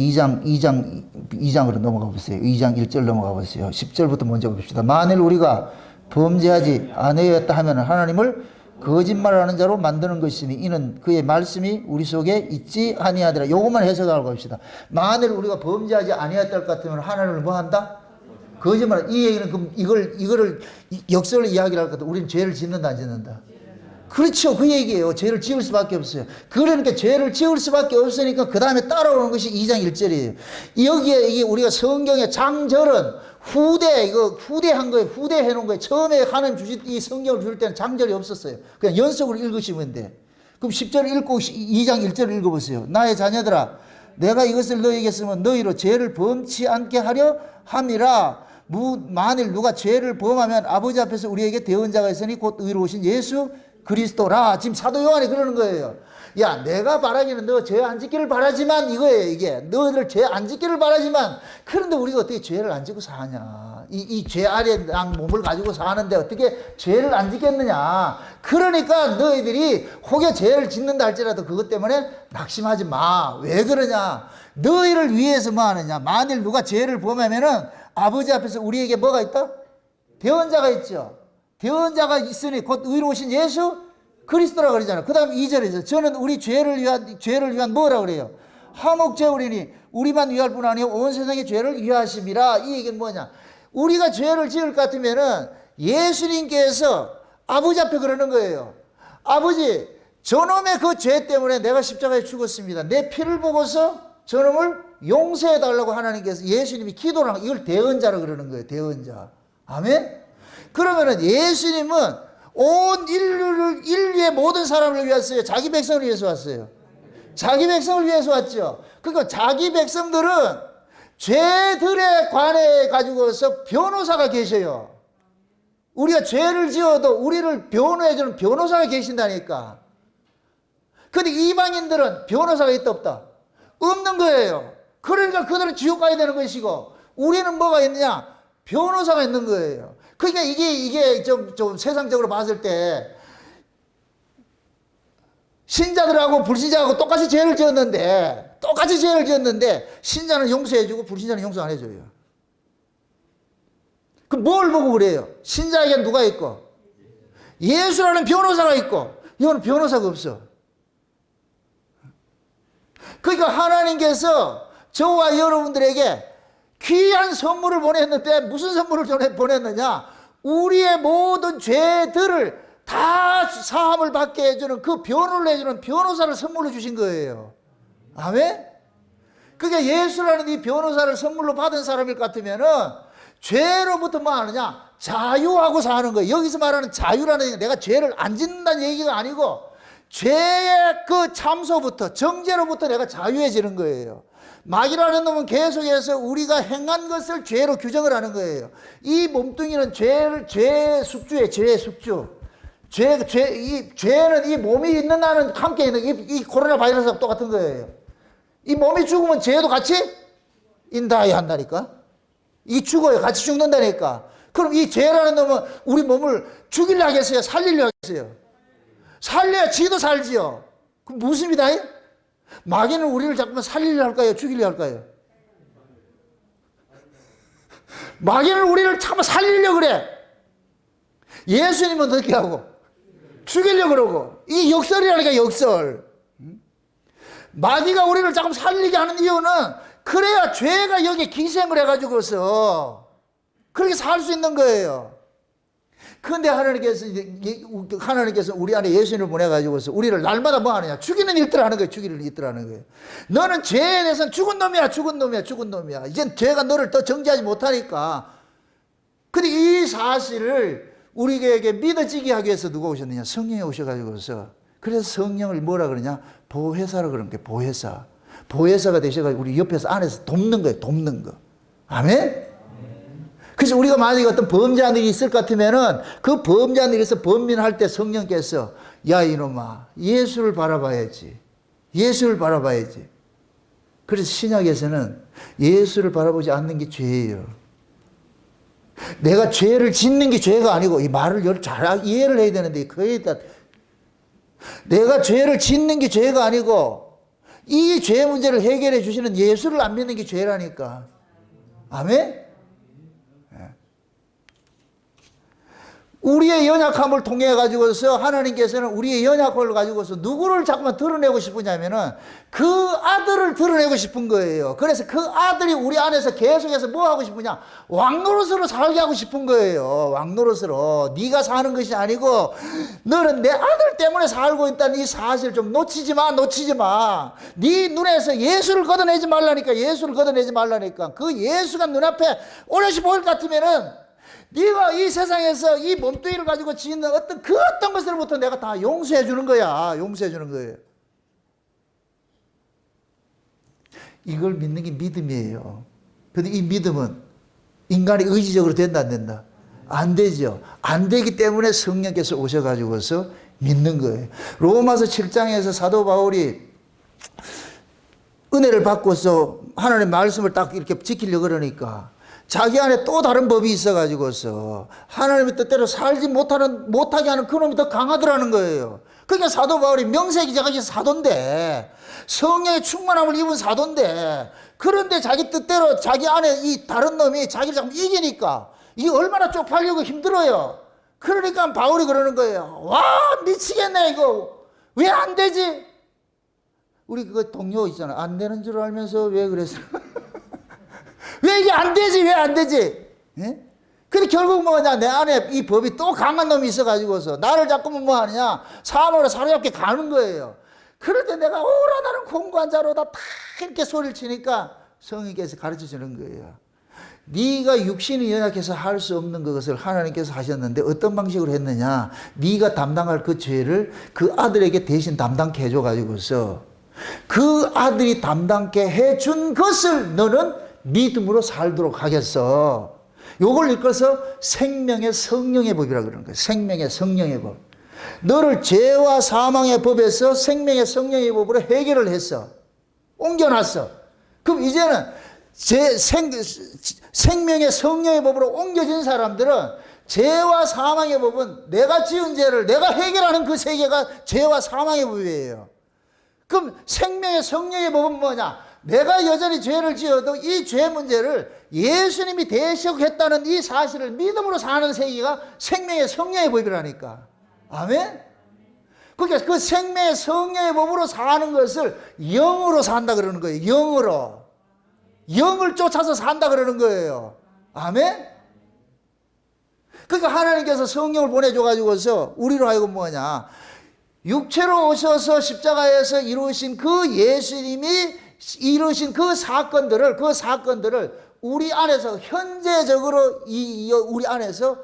2장으로 넘어가 보세요. 2장 1절 넘어가 보세요. 10절부터 먼저 봅시다. 만일 우리가 범죄하지 아니하였다 하면 하나님을 거짓말하는 자로 만드는 것이니 이는 그의 말씀이 우리 속에 있지 아니하더라. 요것만 해석하고 봅시다. 만일 우리가 범죄하지 아니하였다 할 것 같으면 하나님을 뭐 한다? 거짓말. 이 얘기는 그럼 이거를 역설로 이야기를 할 것 같아. 우리는 죄를 짓는다 안 짓는다? 그렇죠. 그 얘기예요. 죄를 지을 수밖에 없어요. 그러니까 죄를 지을 수밖에 없으니까 그 다음에 따라오는 것이 2장 1절이에요. 여기에 이게 우리가 성경의 장절은 후대한 거예요. 후대해 놓은 거예요. 처음에 하나님 주실 이 성경을 줄 때는 장절이 없었어요. 그냥 연속으로 읽으시면 돼. 그럼 10절 읽고 2장 1절을 읽어보세요. 나의 자녀들아, 내가 이것을 너희에게 쓰면 너희로 죄를 범치 않게 하려 함이라. 만일 누가 죄를 범하면 아버지 앞에서 우리에게 대언자가 있으니 곧 의로우신 예수 그리스도라. 지금 사도 요한이 그러는 거예요. 야, 내가 바라기는 너 죄 안 짓기를 바라지만 이거예요. 이게 너희들 죄 안 짓기를 바라지만, 그런데 우리가 어떻게 죄를 안 짓고 사냐? 이 죄 아래 몸을 가지고 사는데 어떻게 죄를 안 짓겠느냐? 그러니까 너희들이 혹여 죄를 짓는다 할지라도 그것 때문에 낙심하지 마. 왜 그러냐? 너희를 위해서 뭐 하느냐? 만일 누가 죄를 범하면은 아버지 앞에서 우리에게 뭐가 있다? 대언자가 있죠. 대언자가 있으니 곧 의로우신 예수 그리스도라 그러잖아요. 그 다음 2절에서 저는 우리 죄를 위한 뭐라 그래요? 화목제물이니 우리만 위할 뿐 아니요 온 세상의 죄를 위하심이라. 이 얘기는 뭐냐? 우리가 죄를 지을 것 같으면은 예수님께서 아버지 앞에 그러는 거예요. 아버지, 저놈의 그 죄 때문에 내가 십자가에 죽었습니다. 내 피를 보고서 저놈을 용서해 달라고 하나님께서 예수님이 기도를 하는, 이걸 대언자라 그러는 거예요. 대언자. 아멘? 그러면은 예수님은 온 인류의 모든 사람을 위해서요. 자기 백성을 위해서 왔어요. 자기 백성을 위해서 왔죠. 그러니까 자기 백성들은 죄들에 관해 가지고서 변호사가 계셔요. 우리가 죄를 지어도 우리를 변호해주는 변호사가 계신다니까. 근데 이방인들은 변호사가 있다 없다? 없는 거예요. 그러니까 그들은 지옥 가야 되는 것이고, 우리는 뭐가 있느냐? 변호사가 있는 거예요. 그러니까 이게 좀 세상적으로 봤을 때 신자들하고 불신자하고 똑같이 죄를 지었는데 신자는 용서해주고 불신자는 용서 안 해줘요. 그럼 뭘 보고 그래요? 신자에게는 누가 있고 예수라는 변호사가 있고, 이거는 변호사가 없어. 그러니까 하나님께서 저와 여러분들에게 귀한 선물을 보냈는데, 무슨 선물을 보냈느냐? 우리의 모든 죄들을 다 사함을 받게 해주는, 그 변호를 해주는 변호사를 선물로 주신 거예요. 아멘? 그러니까 예수라는 이 변호사를 선물로 받은 사람일 것 같으면은 죄로부터 뭐 하느냐? 자유하고 사는 거예요. 여기서 말하는 자유라는 얘기는 내가 죄를 안 짓는다는 얘기가 아니고, 죄의 그 참소부터, 정죄로부터 내가 자유해지는 거예요. 마귀라는 놈은 계속해서 우리가 행한 것을 죄로 규정을 하는 거예요. 이 몸뚱이는 죄의 숙주예요. 죄의 숙주. 죄는 이 몸이 있는 한은 함께 있는, 이 코로나 바이러스하고 똑같은 거예요. 이 몸이 죽으면 죄도 같이 인다야 한다니까. 이 죽어요. 같이 죽는다니까. 그럼 이 죄라는 놈은 우리 몸을 죽이려 하겠어요? 살리려 하겠어요? 살려야 지도 살지요. 그럼 무슨 믿다? 마귀는 우리를 자꾸만 살리려 할까요? 죽이려 할까요? 마귀는 우리를 자꾸만 살리려 그래. 예수님은 어떻게 하고? 죽이려 그러고. 이게 역설이라니까, 역설. 마귀가 우리를 자꾸 살리게 하는 이유는 그래야 죄가 여기 기생을 해가지고서 그렇게 살 수 있는 거예요. 그런데 하나님께서 우리 안에 예수님을 보내가지고서 우리를 날마다 뭐 하느냐? 죽이는 일들을 하는 거예요. 죽이는 일들을 하는 거예요. 너는 죄에 대해서는 죽은 놈이야, 죽은 놈이야, 죽은 놈이야. 이젠 죄가 너를 더 정죄하지 못하니까. 근데 이 사실을 우리에게 믿어지게 하기 위해서 누가 오셨느냐? 성령이 오셔가지고서. 그래서 성령을 뭐라 그러냐? 보혜사라 그러는 거예요. 보혜사. 보혜사가 되셔가지고 우리 옆에서 안에서 돕는 거예요. 돕는 거. 아멘? 그래서 우리가 만약에 어떤 범죄한 일이 있을 것 같으면은 그 범죄한 일에서 범민할 때 성령께서 야 이놈아 예수를 바라봐야지. 예수를 바라봐야지. 그래서 신약에서는 예수를 바라보지 않는 게 죄예요. 내가 죄를 짓는 게 죄가 아니고 이 말을 잘 이해를 해야 되는데 거의 다 내가 죄를 짓는 게 죄가 아니고 이 죄 문제를 해결해 주시는 예수를 안 믿는 게 죄라니까. 아멘? 우리의 연약함을 통해 가지고서 하나님께서는 우리의 연약함을 가지고서 누구를 자꾸만 드러내고 싶으냐면은 그 아들을 드러내고 싶은 거예요. 그래서 그 아들이 우리 안에서 계속해서 뭐 하고 싶으냐? 왕노릇으로 살게 하고 싶은 거예요. 왕노릇으로. 네가 사는 것이 아니고 너는 내 아들 때문에 살고 있다는 이 사실을 좀 놓치지 마. 놓치지 마. 네 눈에서 예수를 걷어내지 말라니까. 예수를 걷어내지 말라니까. 그 예수가 눈앞에 오롯이 보일 것 같으면은 네가 이 세상에서 이 몸뚱이를 가지고 지는 어떤 것으로부터 내가 다 용서해 주는 거야. 용서해 주는 거예요. 이걸 믿는 게 믿음이에요. 그런데 이 믿음은 인간이 의지적으로 된다 안 된다? 안 되죠. 안 되기 때문에 성령께서 오셔가지고서 믿는 거예요. 로마서 7장에서 사도 바울이 은혜를 받고서 하나님의 말씀을 딱 이렇게 지키려고 그러니까 자기 안에 또 다른 법이 있어가지고서 하나님의 뜻대로 살지 못하게 하는 그놈이 더 강하더라는 거예요. 그러니까 사도 바울이 명세기자가 사도인데 성령의 충만함을 입은 사도인데 그런데 자기 뜻대로 자기 안에 이 다른 놈이 자기를 자꾸 이기니까 이게 얼마나 쪽팔리고 힘들어요. 그러니까 바울이 그러는 거예요. 와 미치겠네 이거 왜 안 되지? 우리 그거 동료 있잖아. 안 되는 줄 알면서 왜 그랬어? 왜 이게 안 되지? 왜 안 되지? 예? 근데 결국 뭐냐? 내 안에 이 법이 또 강한 놈이 있어가지고서 나를 자꾸만 뭐 하느냐? 사망으로 사로잡게 가는 거예요. 그럴 때 내가 오라 나는 공고한 자로다 탁 이렇게 소리를 치니까 성령께서 가르쳐 주는 거예요. 네가 육신이 연약해서 할 수 없는 것을 하나님께서 하셨는데 어떤 방식으로 했느냐? 네가 담당할 그 죄를 그 아들에게 대신 담당케 해줘가지고서 그 아들이 담당케 해준 것을 너는 믿음으로 살도록 하겠어. 요걸 읽어서 생명의 성령의 법이라고 그러는 거예요. 생명의 성령의 법. 너를 죄와 사망의 법에서 생명의 성령의 법으로 해결을 했어. 옮겨놨어. 그럼 이제는 생명의 성령의 법으로 옮겨진 사람들은 죄와 사망의 법은 내가 지은 죄를 내가 해결하는 그 세계가 죄와 사망의 법이에요. 그럼 생명의 성령의 법은 뭐냐? 내가 여전히 죄를 지어도 이 죄 문제를 예수님이 대속했다는 이 사실을 믿음으로 사는 세계가 생명의 성령의 법이라니까. 아멘? 그러니까 그 생명의 성령의 법으로 사는 것을 영으로 산다 그러는 거예요. 영으로. 영을 쫓아서 산다 그러는 거예요. 아멘? 그러니까 하나님께서 성령을 보내줘가지고서 우리로 하여금 뭐냐? 육체로 오셔서 십자가에서 이루신 그 예수님이 이루신 그 사건들을 우리 안에서 현재적으로 우리 안에서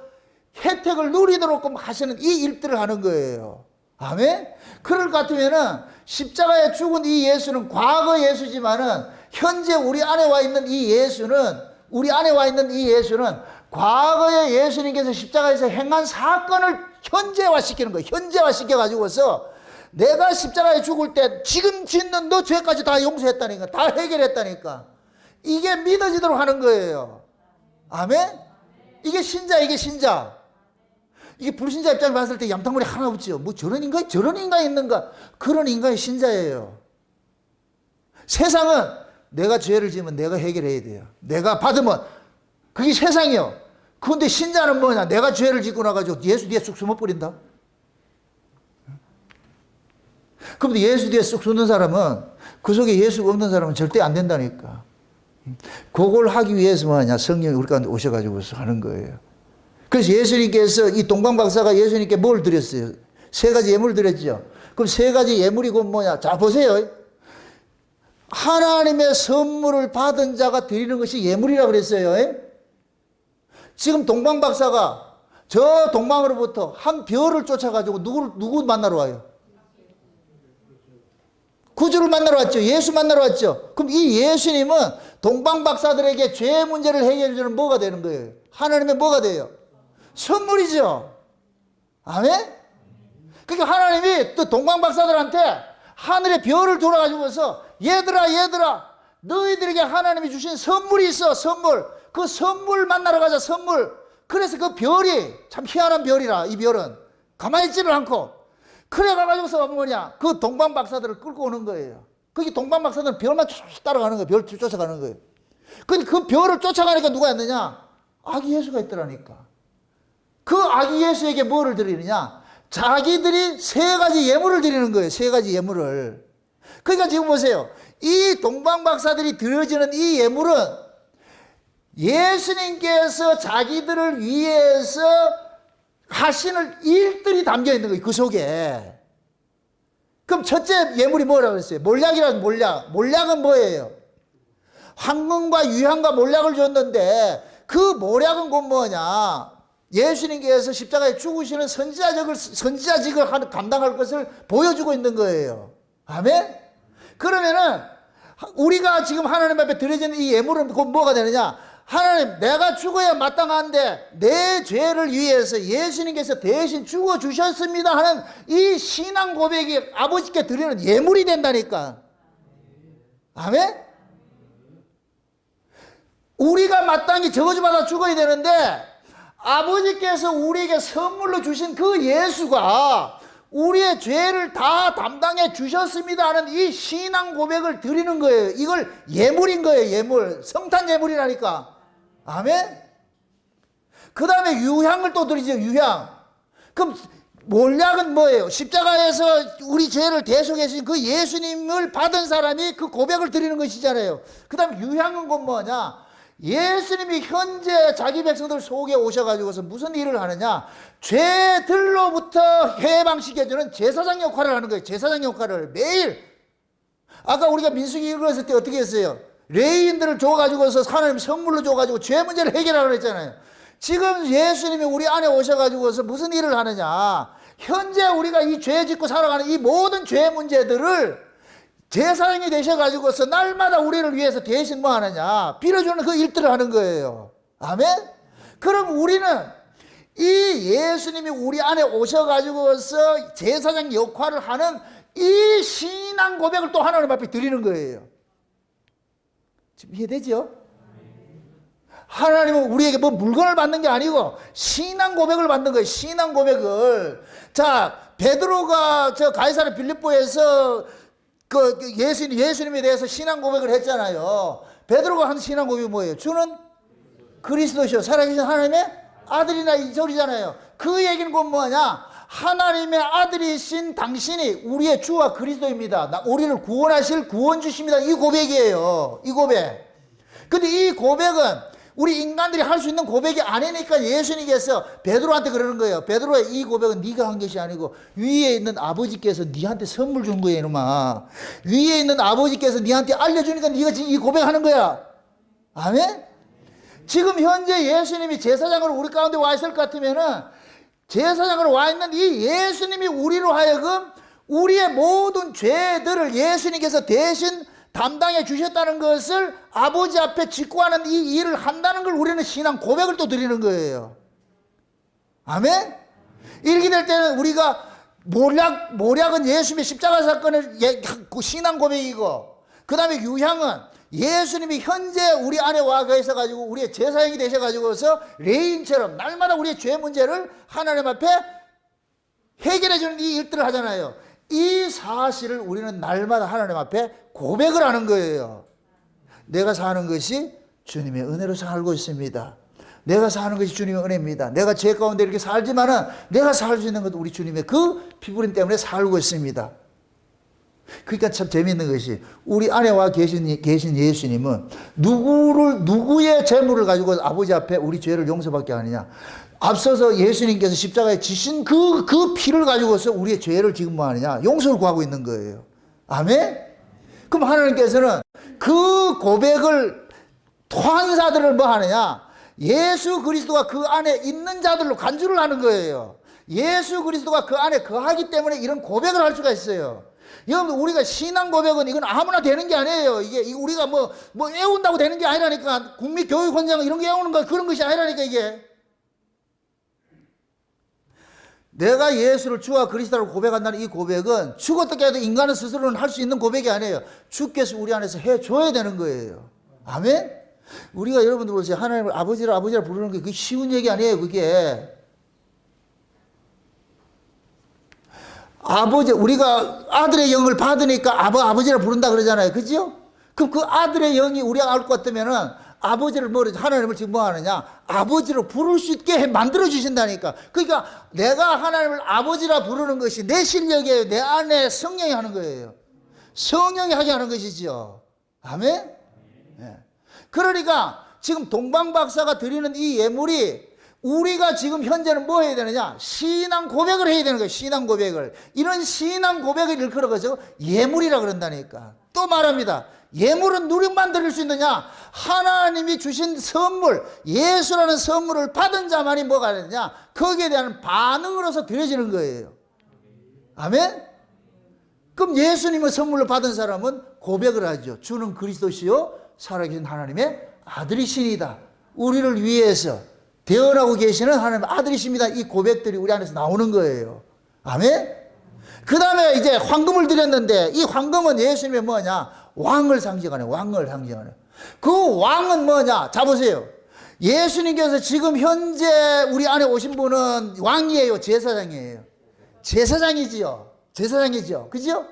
혜택을 누리도록 하시는 이 일들을 하는 거예요. 아멘? 그럴 것 같으면은 십자가에 죽은 이 예수는 과거 예수지만은 현재 우리 안에 와 있는 이 예수는 과거의 예수님께서 십자가에서 행한 사건을 현재화시키는 거예요. 현재화시켜가지고서 내가 십자가에 죽을 때 지금 짓는 너 죄까지 다 용서했다니까. 다 해결했다니까. 이게 믿어지도록 하는 거예요. 아멘? 이게 신자. 이게 불신자 입장에 봤을 때 얌탕머리 하나 없지요. 뭐 저런 인간이 있는가? 그런 인간이 신자예요. 세상은 내가 죄를 지으면 내가 해결해야 돼요. 내가 받으면 그게 세상이요. 그런데 신자는 뭐냐? 내가 죄를 짓고 나가지고 예수 뒤에 쑥 숨어버린다. 그런데 예수 뒤에 쑥 숨는 사람은 그 속에 예수가 없는 사람은 절대 안 된다니까. 그걸 하기 위해서 뭐냐? 성령이 우리 가운데 오셔가지고 하는 거예요. 그래서 예수님께서, 이 동방박사가 예수님께 뭘 드렸어요? 세 가지 예물을 드렸죠. 그럼 세 가지 예물이 곧 뭐냐? 자, 보세요. 하나님의 선물을 받은 자가 드리는 것이 예물이라고 그랬어요. 지금 동방박사가 저 동방으로부터 한 별을 쫓아가지고 누구 만나러 와요? 구주를 만나러 왔죠. 예수 만나러 왔죠. 그럼 이 예수님은 동방박사들에게 죄 문제를 해결해 주는 뭐가 되는 거예요? 하나님의 뭐가 돼요? 선물이죠. 아멘? 그러니까 하나님이 또 동방박사들한테 하늘의 별을 돌아가지고서 얘들아 너희들에게 하나님이 주신 선물이 있어. 선물. 그 선물 만나러 가자. 선물. 그래서 그 별이 참 희한한 별이라. 이 별은 가만히 있지를 않고 그래 가가지고서 뭐냐 그 동방박사들을 끌고 오는 거예요. 거기 동방박사들은 별만 쭉 따라가는 거예요. 별 쫓아가는 거예요. 근데 그 별을 쫓아가니까 누가 있느냐? 아기 예수가 있더라니까. 그 아기 예수에게 뭐를 드리느냐? 자기들이 세 가지 예물을 드리는 거예요. 세 가지 예물을. 그러니까 지금 보세요. 이 동방박사들이 드려지는 이 예물은 예수님께서 자기들을 위해서 하시는 일들이 담겨 있는 거예요. 그 속에. 그럼 첫째 예물이 뭐라고 그랬어요? 몰약이라는 몰약. 몰약은 뭐예요? 황금과 유향과 몰약을 줬는데 그 몰약은 곧 뭐냐? 예수님께서 십자가에 죽으시는 선지자직을 감당할 것을 보여주고 있는 거예요. 아멘? 그러면은 우리가 지금 하나님 앞에 드려지는 이 예물은 곧 뭐가 되느냐? 하나님, 내가 죽어야 마땅한데 내 죄를 위해서 예수님께서 대신 죽어주셨습니다 하는 이 신앙 고백이 아버지께 드리는 예물이 된다니까. 아멘? 우리가 마땅히 저주받아 죽어야 되는데 아버지께서 우리에게 선물로 주신 그 예수가 우리의 죄를 다 담당해 주셨습니다 하는 이 신앙 고백을 드리는 거예요. 이걸 예물인 거예요. 예물. 성탄 예물이라니까. 아멘? 그 다음에 유향을 또 드리죠. 유향. 그럼 몰약은 뭐예요? 십자가에서 우리 죄를 대속해 주신 그 예수님을 받은 사람이 그 고백을 드리는 것이잖아요. 그 다음에 유향은 곧 뭐냐? 예수님이 현재 자기 백성들 속에 오셔가지고서 무슨 일을 하느냐? 죄들로부터 해방시켜주는 제사장 역할을 하는 거예요. 제사장 역할을 매일. 아까 우리가 민수기 읽었을 때 어떻게 했어요? 레위인들을 줘가지고서 하나님 선물로 줘가지고 죄 문제를 해결하라고 했잖아요. 지금 예수님이 우리 안에 오셔가지고서 무슨 일을 하느냐? 현재 우리가 이 죄 짓고 살아가는 이 모든 죄 문제들을 제사장이 되셔가지고서 날마다 우리를 위해서 대신 뭐 하느냐? 빌어주는 그 일들을 하는 거예요. 아멘? 그럼 우리는 이 예수님이 우리 안에 오셔가지고서 제사장 역할을 하는 이 신앙 고백을 또 하나님 앞에 드리는 거예요. 지금 이해되죠? 하나님은 우리에게 뭐 물건을 받는 게 아니고 신앙 고백을 받는 거예요. 신앙 고백을. 자, 베드로가 저 가이사랴 빌립보에서 그 예수님에 대해서 신앙 고백을 했잖아요. 베드로가 한 신앙 고백이 뭐예요? 주는 그리스도시요 살아계신 하나님의 아들이나 이 소리잖아요. 그 얘기는 곧 뭐냐? 하나님의 아들이신 당신이 우리의 주와 그리스도입니다. 우리를 구원하실 구원주십니다. 이 고백이에요. 이 고백. 근데 이 고백은 우리 인간들이 할 수 있는 고백이 아니니까 예수님께서 베드로한테 그러는 거예요. 베드로야, 이 고백은 네가 한 것이 아니고 위에 있는 아버지께서 네한테 선물 준 거예요, 이놈아. 위에 있는 아버지께서 네한테 알려주니까 네가 지금 이 고백하는 거야. 아멘? 지금 현재 예수님이 제사장으로 우리 가운데 와 있을 것 같으면은 제사장으로 와 있는 이 예수님이 우리로 하여금 우리의 모든 죄들을 예수님께서 대신 담당해 주셨다는 것을 아버지 앞에 직구하는 이 일을 한다는 걸 우리는 신앙 고백을 또 드리는 거예요. 아멘? 이렇게 될 때는 우리가 몰약은 예수님의 십자가 사건을 신앙 고백이고, 그 다음에 유향은 예수님이 현재 우리 안에 와 계셔가지고 우리의 제사장이 되셔가지고서 레인처럼 날마다 우리의 죄 문제를 하나님 앞에 해결해주는 이 일들을 하잖아요. 이 사실을 우리는 날마다 하나님 앞에 고백을 하는 거예요. 내가 사는 것이 주님의 은혜로 살고 있습니다. 내가 사는 것이 주님의 은혜입니다. 내가 죄 가운데 이렇게 살지만은 내가 살 수 있는 것도 우리 주님의 그 피부림 때문에 살고 있습니다. 그러니까 참 재미있는 것이 우리 안에 와 계신 예수님은 누구의 재물을 가지고 아버지 앞에 우리 죄를 용서받게 하느냐. 앞서서 예수님께서 십자가에 지신 그 피를 가지고서 우리의 죄를 지금 뭐 하느냐. 용서를 구하고 있는 거예요. 아멘? 그럼 하나님께서는 그 고백을 토한 자들을 뭐 하느냐. 예수 그리스도가 그 안에 있는 자들로 간주를 하는 거예요. 예수 그리스도가 그 안에 거하기 때문에 이런 고백을 할 수가 있어요. 여러분, 우리가 신앙 고백은 이건 아무나 되는 게 아니에요. 이게 우리가 뭐 외운다고 되는 게 아니라니까. 국민교육원장 이런 게 외우는 거 그런 것이 아니라니까, 이게. 내가 예수를 주와 그리스도라고 고백한다는 이 고백은 죽었다 깨도 인간은 스스로는 할 수 있는 고백이 아니에요. 주께서 우리 안에서 해줘야 되는 거예요. 아멘? 우리가 여러분들 보세요. 하나님을 아버지라 부르는 게 그게 쉬운 얘기 아니에요, 그게. 아버지, 우리가 아들의 영을 받으니까 아버지라 부른다 그러잖아요. 그죠? 그럼 그 아들의 영이 우리가 알 것 같으면은 아버지를 하나님을 지금 뭐 하느냐? 아버지로 부를 수 있게 만들어 주신다니까. 그러니까 내가 하나님을 아버지라 부르는 것이 내 실력이에요. 내 안에 성령이 하는 거예요. 성령이 하게 하는 것이죠. 아멘? 네. 그러니까 지금 동방박사가 드리는 이 예물이 우리가 지금 현재는 뭐 해야 되느냐? 신앙 고백을 해야 되는 거예요. 신앙 고백을. 이런 신앙 고백을 일컬어가지고 예물이라 그런다니까. 또 말합니다. 예물은 누구만 드릴 수 있느냐? 하나님이 주신 선물, 예수라는 선물을 받은 자만이 뭐가 되느냐? 거기에 대한 반응으로서 드려지는 거예요. 아멘? 그럼 예수님의 선물을 받은 사람은 고백을 하죠. 주는 그리스도시요 살아계신 하나님의 아들이시니다. 우리를 위해서 대언하고 계시는 하나님의 아들이십니다. 이 고백들이 우리 안에서 나오는 거예요. 아멘? 그 다음에 이제 황금을 드렸는데 이 황금은 예수님의 뭐냐? 왕을 상징하네. 왕을 상징하네. 그 왕은 뭐냐? 자 보세요. 예수님께서 지금 현재 우리 안에 오신 분은 왕이에요? 제사장이에요? 제사장이지요. 제사장이죠. 그죠?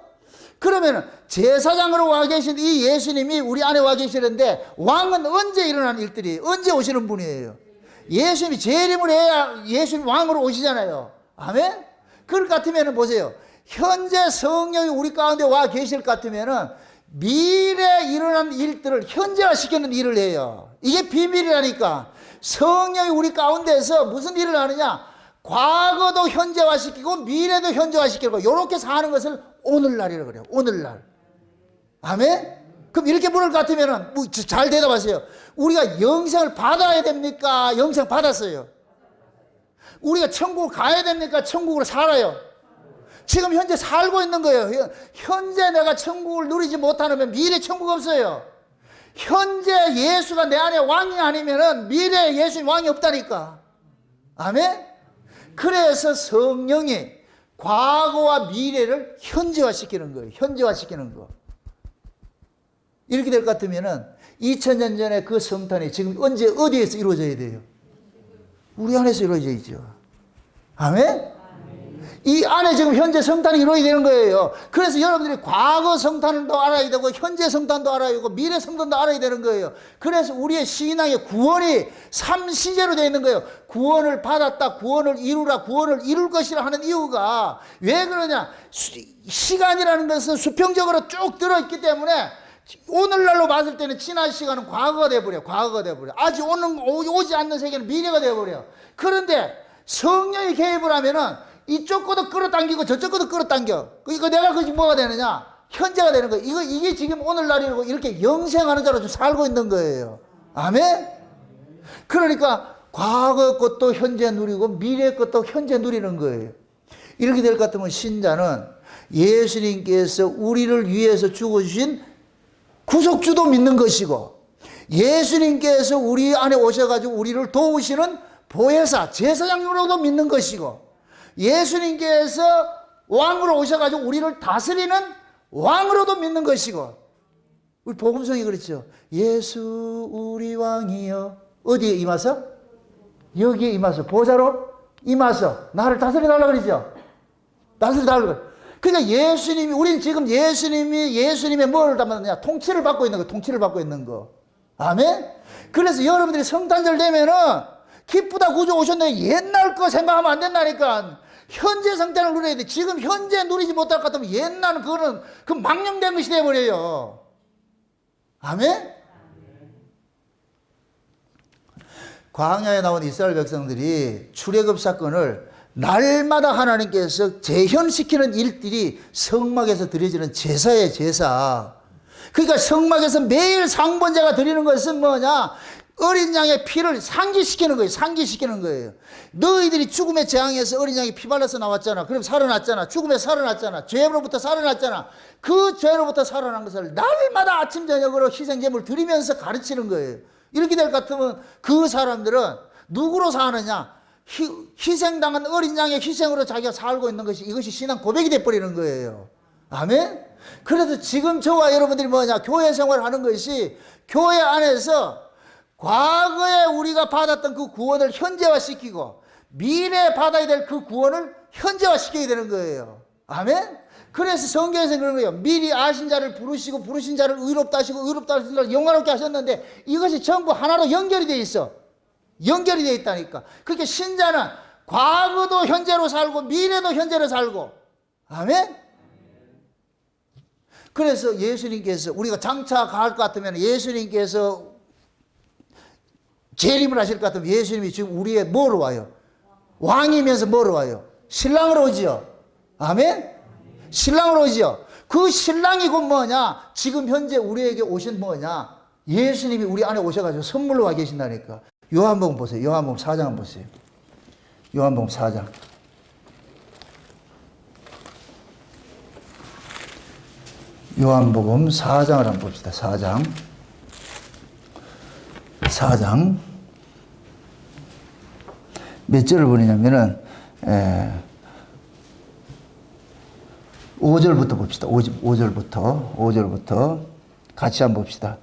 그러면 제사장으로 와 계신 이 예수님이 우리 안에 와 계시는데 왕은 언제 일어나는 일들이 언제 오시는 분이에요? 예수님이 재림을 해야 예수님 왕으로 오시잖아요. 아멘? 그럴 것 같으면 보세요. 현재 성령이 우리 가운데 와 계실 것 같으면 미래에 일어난 일들을 현재화시키는 일을 해요. 이게 비밀이라니까. 성령이 우리 가운데서 무슨 일을 하느냐? 과거도 현재화시키고 미래도 현재화시키고 이렇게 사는 것을 오늘날이라고 그래요. 오늘날. 아멘? 그럼 이렇게 물을 것 같으면 잘 대답하세요. 우리가 영생을 받아야 됩니까? 영생 받았어요. 우리가 천국 가야 됩니까? 천국으로 살아요. 지금 현재 살고 있는 거예요. 현재 내가 천국을 누리지 못하면 미래 천국 없어요. 현재 예수가 내 안에 왕이 아니면 미래에 예수님 왕이 없다니까. 아멘? 그래서 성령이 과거와 미래를 현재화시키는 거예요. 현재화시키는 거. 이렇게 될 것 같으면 2000년 전에 그 성탄이 지금 언제 어디에서 이루어져야 돼요? 우리 안에서 이루어져야죠. 아멘? 이 안에 지금 현재 성탄이 이루어져야 되는 거예요. 그래서 여러분들이 과거 성탄도 알아야 되고 현재 성탄도 알아야 되고 미래 성탄도 알아야 되는 거예요. 그래서 우리의 신앙의 구원이 3시제로 되어 있는 거예요. 구원을 받았다, 구원을 이루라, 구원을 이룰 것이라 하는 이유가 왜 그러냐? 시간이라는 것은 수평적으로 쭉 들어있기 때문에 오늘날로 봤을 때는 지난 시간은 과거가 돼버려. 과거가 돼버려. 아직 오지 않는 세계는 미래가 돼버려. 그런데 성령이 개입을 하면은 이쪽 것도 끌어당기고 저쪽 것도 끌어당겨. 그러니까 내가 그게 뭐가 되느냐? 현재가 되는 거예요. 이게 지금 오늘날이고 이렇게 영생하는 자로 좀 살고 있는 거예요. 아멘? 그러니까 과거 것도 현재 누리고 미래 것도 현재 누리는 거예요. 이렇게 될 것 같으면 신자는 예수님께서 우리를 위해서 죽어주신 구속주도 믿는 것이고 예수님께서 우리 안에 오셔가지고 우리를 도우시는 보혜사, 제사장으로도 믿는 것이고 예수님께서 왕으로 오셔가지고 우리를 다스리는 왕으로도 믿는 것이고 우리 복음성이 그렇죠. 예수 우리 왕이여 어디에 임하서? 여기에 임하서 보좌로 임하서 나를 다스려달라고 그러죠. 다스려달라고 그래요. 그러니까 예수님이 우리는 지금 예수님의 뭐를 담았느냐? 통치를 받고 있는 거. 통치를 받고 있는 거. 아멘? 그래서 여러분들이 성탄절 되면은 기쁘다 구주 오셨는데 옛날 거 생각하면 안 된다니까. 현재 상태를 누려야 돼. 지금 현재 누리지 못할 것 같으면 옛날은 그거는 그 망령된 것이 되어버려요. 아멘? 광야에 나온 이스라엘 백성들이 출애굽 사건을 날마다 하나님께서 재현시키는 일들이 성막에서 드려지는 제사예요, 제사. 그러니까 성막에서 매일 상번제가 드리는 것은 뭐냐? 어린 양의 피를 상기시키는 거예요. 상기시키는 거예요. 너희들이 죽음의 재앙에서 어린 양이 피 발라서 나왔잖아. 그럼 살아났잖아. 죽음에 살아났잖아. 죄로부터 살아났잖아. 그 죄로부터 살아난 것을 날마다 아침 저녁으로 희생제물 드리면서 가르치는 거예요. 이렇게 될 것 같으면 그 사람들은 누구로 사느냐? 희생당한 어린 양의 희생으로 자기가 살고 있는 것이, 이것이 신앙 고백이 돼버리는 거예요. 아멘? 그래서 지금 저와 여러분들이 뭐냐? 교회 생활하는 것이 교회 안에서 과거에 우리가 받았던 그 구원을 현재화시키고 미래에 받아야 될 그 구원을 현재화시켜야 되는 거예요. 아멘? 그래서 성경에서 그런 거예요. 미리 아신 자를 부르시고 부르신 자를 의롭다 하시고 의롭다 하신 자를 영화롭게 하셨는데 이것이 전부 하나로 연결이 되어 있어. 연결이 되어 있다니까. 그렇게 신자는 과거도 현재로 살고 미래도 현재로 살고. 아멘? 그래서 예수님께서 우리가 장차 갈 것 같으면 예수님께서 재림을 하실 것 같으면 예수님이 지금 우리의 뭐로 와요? 왕이면서 뭐로 와요? 신랑으로 오지요. 아멘? 신랑으로 오지요. 그 신랑이 곧 뭐냐? 지금 현재 우리에게 오신 뭐냐? 예수님이 우리 안에 오셔가지고 선물로 와 계신다니까. 요한복음 보세요. 요한복음 4장 한번 보세요. 요한복음 4장. 요한복음 4장을 한번 봅시다. 4장. 4장. 몇 절을 보느냐면은, 5절부터 봅시다. 5절부터. 같이 한번 봅시다.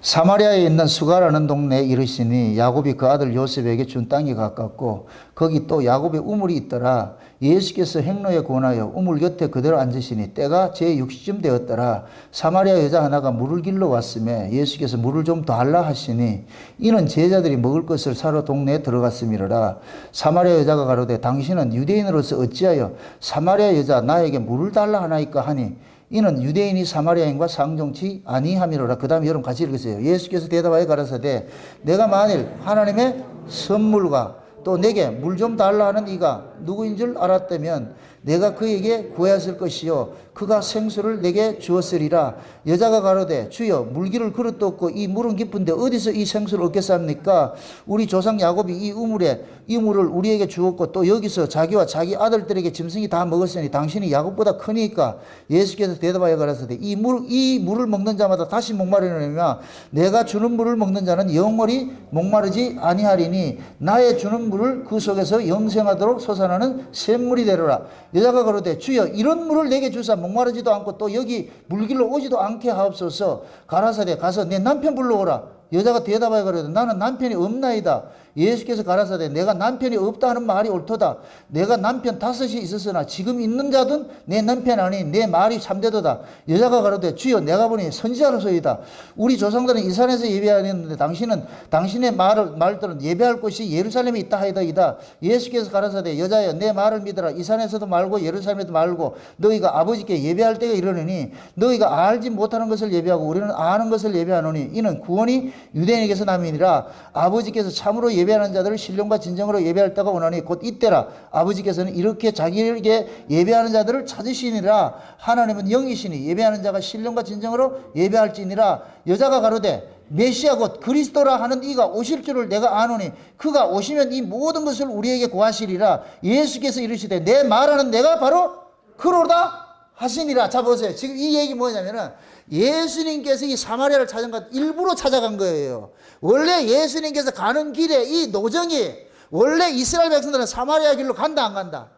사마리아에 있는 수가라는 동네에 이르시니 야곱이 그 아들 요셉에게 준 땅이 가깝고 거기 또 야곱의 우물이 있더라. 예수께서 행로에 권하여 우물 곁에 그대로 앉으시니 때가 제6시쯤 되었더라. 사마리아 여자 하나가 물을 길러 왔음에 예수께서 물을 좀 달라 하시니 이는 제자들이 먹을 것을 사러 동네에 들어갔음이로라. 사마리아 여자가 가로되 당신은 유대인으로서 어찌하여 사마리아 여자 나에게 물을 달라 하나이까 하니 이는 유대인이 사마리아인과 상종치 아니함이로라. 그 다음에 여러분 같이 읽으세요. 예수께서 대답하여 가라사대 내가 만일 하나님의 선물과 또 내게 물 좀 달라 하는 이가 누구인 줄 알았다면 내가 그에게 구하였을 것이요 그가 생수를 내게 주었으리라. 여자가 가로되 주여 물기를 그릇도 없고 이 물은 깊은데 어디서 이 생수를 얻겠습니까? 우리 조상 야곱이 이 물을 우리에게 주었고 또 여기서 자기와 자기 아들들에게 짐승이 다 먹었으니 당신이 야곱보다 크니까. 예수께서 대답하여 가라사대 이 물을 먹는 자마다 다시 목마르느냐 내가 주는 물을 먹는 자는 영원히 목마르지 아니하리니 나의 주는 물을 그 속에서 영생하도록 솟아나는 샘물이 되리라. 여자가 가로되 주여 이런 물을 내게 주사 목마르지도 않고 또 여기 물길로 오지도 않게 하옵소서. 가라사대 가서 내 남편 불러오라. 여자가 대답하여 가로되 나는 남편이 없나이다. 예수께서 가라사대 내가 남편이 없다 하는 말이 옳도다. 내가 남편 5이 있었으나 지금 있는 자든 내 남편 아니 내 말이 참되도다. 여자가 가로되 주여 내가 보니 선지자로소이다. 우리 조상들은 이 산에서 예배하였는데 당신은 당신의 말들은 예배할 곳이 예루살렘에 있다 하이다이다. 예수께서 가라사대 여자여 내 말을 믿으라. 이 산에서도 말고 예루살렘에도 말고 너희가 아버지께 예배할 때가 이르느니 너희가 알지 못하는 것을 예배하고 우리는 아는 것을 예배하노니 이는 구원이 유대인에게서 남이니라. 아버지께서 참으로 예배하는 자들을 신령과 진정으로 예배할 때가 오나니 곧 이때라. 아버지께서는 이렇게 자기에게 예배하는 자들을 찾으시니라. 하나님은 영이시니 예배하는 자가 신령과 진정으로 예배할지니라. 여자가 가로되 메시아 곧 그리스도라 하는 이가 오실 줄을 내가 아노니 그가 오시면 이 모든 것을 우리에게 구하시리라. 예수께서 이르시되 내 말하는 내가 바로 그로다 하시니라. 자 보세요. 지금 이 얘기 뭐냐면은 예수님께서 이 사마리아를 찾은 것 일부러 찾아간 거예요. 원래 예수님께서 가는 길에 이 노정이 원래 이스라엘 백성들은 사마리아 길로 간다 안 간다?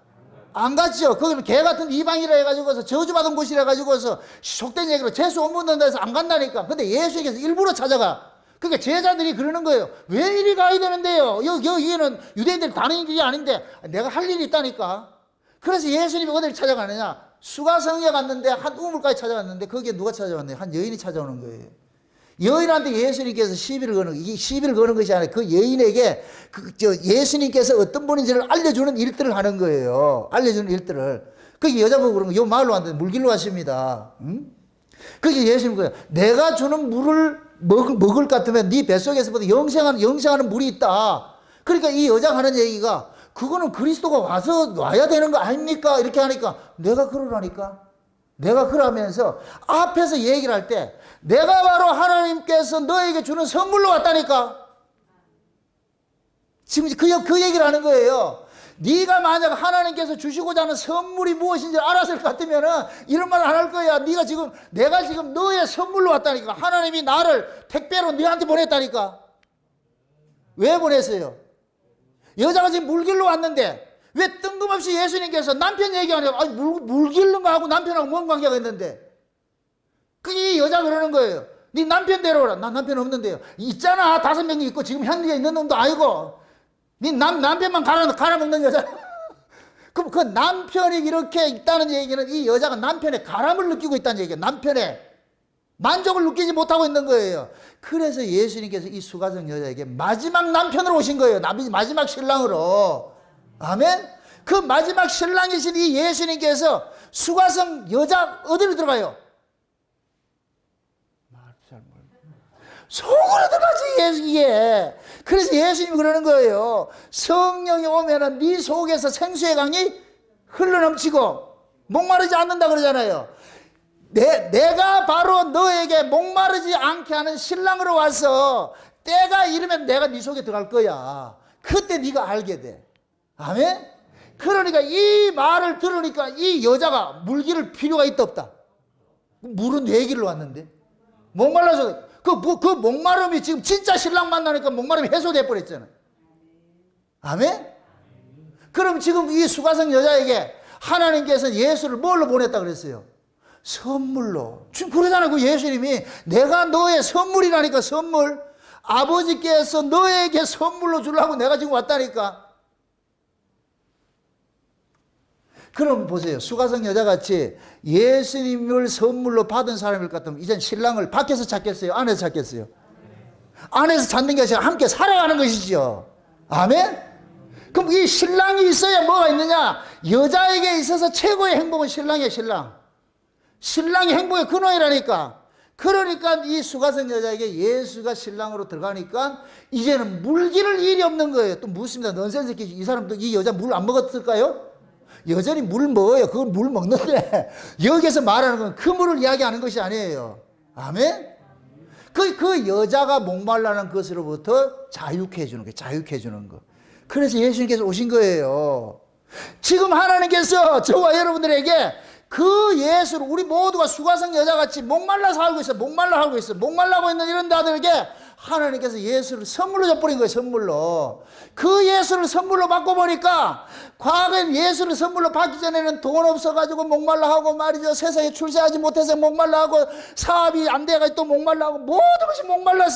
안 갔죠. 거기는 개 같은 이방이라 해가지고서 저주받은 곳이라 해가지고서 속된 얘기로 재수 못 묻는다 해서 안 간다니까. 근데 예수님께서 일부러 찾아가. 그러니까 제자들이 그러는 거예요. 왜 이리 가야 되는데요? 여기는 유대인들이 다니는 길이 아닌데 내가 할 일이 있다니까. 그래서 예수님이 어디를 찾아가느냐? 수가성에 갔는데 한 우물까지 찾아갔는데 거기에 누가 찾아왔네요? 한 여인이 찾아오는 거예요. 여인한테 예수님께서 시비를 거는, 이 시비를 거는 것이 아니라 그 여인에게 예수님께서 어떤 분인지를 알려주는 일들을 하는 거예요. 알려주는 일들을. 그게 여자보고 그런 거, 요 마을로 왔는데 물길로 왔습니다. 응? 그게 예수님 거예요. 내가 주는 물을 먹을 것 같으면 네 뱃속에서부터 영생하는 물이 있다. 그러니까 이 여자가 하는 얘기가, 그거는 그리스도가 와야 되는 거 아닙니까? 이렇게 하니까, 내가 그러라니까. 내가 그러면서 앞에서 얘기를 할 때, 내가 바로 하나님께서 너에게 주는 선물로 왔다니까. 지금 그 얘기를 하는 거예요. 네가 만약 하나님께서 주시고자 하는 선물이 무엇인지 알았을 것 같으면은 이런 말 안 할 거야. 내가 지금 너의 선물로 왔다니까. 하나님이 나를 택배로 너한테 보냈다니까. 왜 보냈어요? 여자가 지금 물길로 왔는데 왜 뜬금없이 예수님께서 남편 얘기하냐고. 아니, 물 길는 거하고 남편하고 뭔 관계가 있는데. 그게 여자가 그러는 거예요. 네 남편 데려오라. 나 남편 없는데요. 있잖아. 5명이 있고 지금 현지에 있는 놈도 아니고. 네 남편만 갈아먹는 여자. 그럼 그 남편이 이렇게 있다는 얘기는 이 여자가 남편의 가람을 느끼고 있다는 얘기예요. 남편의 만족을 느끼지 못하고 있는 거예요. 그래서 예수님께서 이 수가성 여자에게 마지막 남편으로 오신 거예요. 마지막 신랑으로. 아멘? 그 마지막 신랑이신 이 예수님께서 수가성 여자 어디로 들어가요? 속으로 들어가지, 이게. 그래서 예수님이 그러는 거예요. 성령이 오면은 네 속에서 생수의 강이 흘러넘치고 목마르지 않는다 그러잖아요. 내가 바로 너에게 목마르지 않게 하는 신랑으로 와서 때가 이르면 내가 네 속에 들어갈 거야. 그때 네가 알게 돼. 아멘? 그러니까 이 말을 들으니까 이 여자가 물기를 필요가 있다 없다. 물은 내 길로 왔는데 목말라서 그 목마름이 지금 진짜 신랑 만나니까 목마름이 해소돼 버렸잖아요. 아멘? 그럼 지금 이 수가성 여자에게 하나님께서 예수를 뭘로 보냈다 그랬어요? 선물로. 지금 그러잖아요. 그 예수님이 내가 너의 선물이라니까. 선물. 아버지께서 너에게 선물로 주려고 내가 지금 왔다니까. 그럼 보세요. 수가성 여자같이 예수님을 선물로 받은 사람일 것 같으면 이젠 신랑을 밖에서 찾겠어요? 안에서 찾겠어요? 안에서 찾는 게 아니라 함께 살아가는 것이죠. 아멘? 그럼 이 신랑이 있어야 뭐가 있느냐? 여자에게 있어서 최고의 행복은 신랑이에요. 신랑이 행복의 근원이라니까. 그러니까 이 수가성 여자에게 예수가 신랑으로 들어가니까 이제는 물기를 일이 없는 거예요. 또 묻습니다. 넌센스 끼지. 이 사람도 이 여자 물 안 먹었을까요? 여전히 물 먹어요. 그건 물 먹는데 여기서 말하는 건 그 물을 이야기하는 것이 아니에요. 아멘? 그 여자가 목말라는 것으로부터 자유케 해주는 거예요. 자유케 해주는 거. 그래서 예수님께서 오신 거예요. 지금 하나님께서 저와 여러분들에게 그 예수를, 우리 모두가 수가성 여자같이 목말라 살고 있어. 목말라고 있는 이런 자들에게 하나님께서 예수를 선물로 줘버린 거예요. 선물로. 그 예수를 선물로 받고 보니까 과거에 예수를 선물로 받기 전에는 돈 없어가지고 목말라 하고 말이죠. 세상에 출세하지 못해서 목말라 하고 사업이 안 돼가지고 또 목말라 하고 모든 것이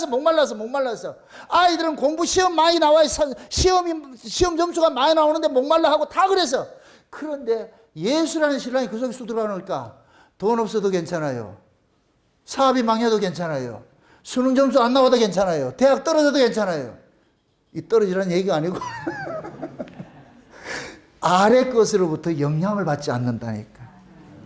목말랐어. 아이들은 공부 시험 많이 나와요. 시험 점수가 많이 나오는데 목말라 하고 다 그래서. 그런데 예수라는 신랑이 그 속에 쑥 들어가니까 돈 없어도 괜찮아요. 사업이 망해도 괜찮아요. 수능 점수 안 나와도 괜찮아요. 대학 떨어져도 괜찮아요. 이 떨어지라는 얘기가 아니고 아래 것으로부터 영향을 받지 않는다니까.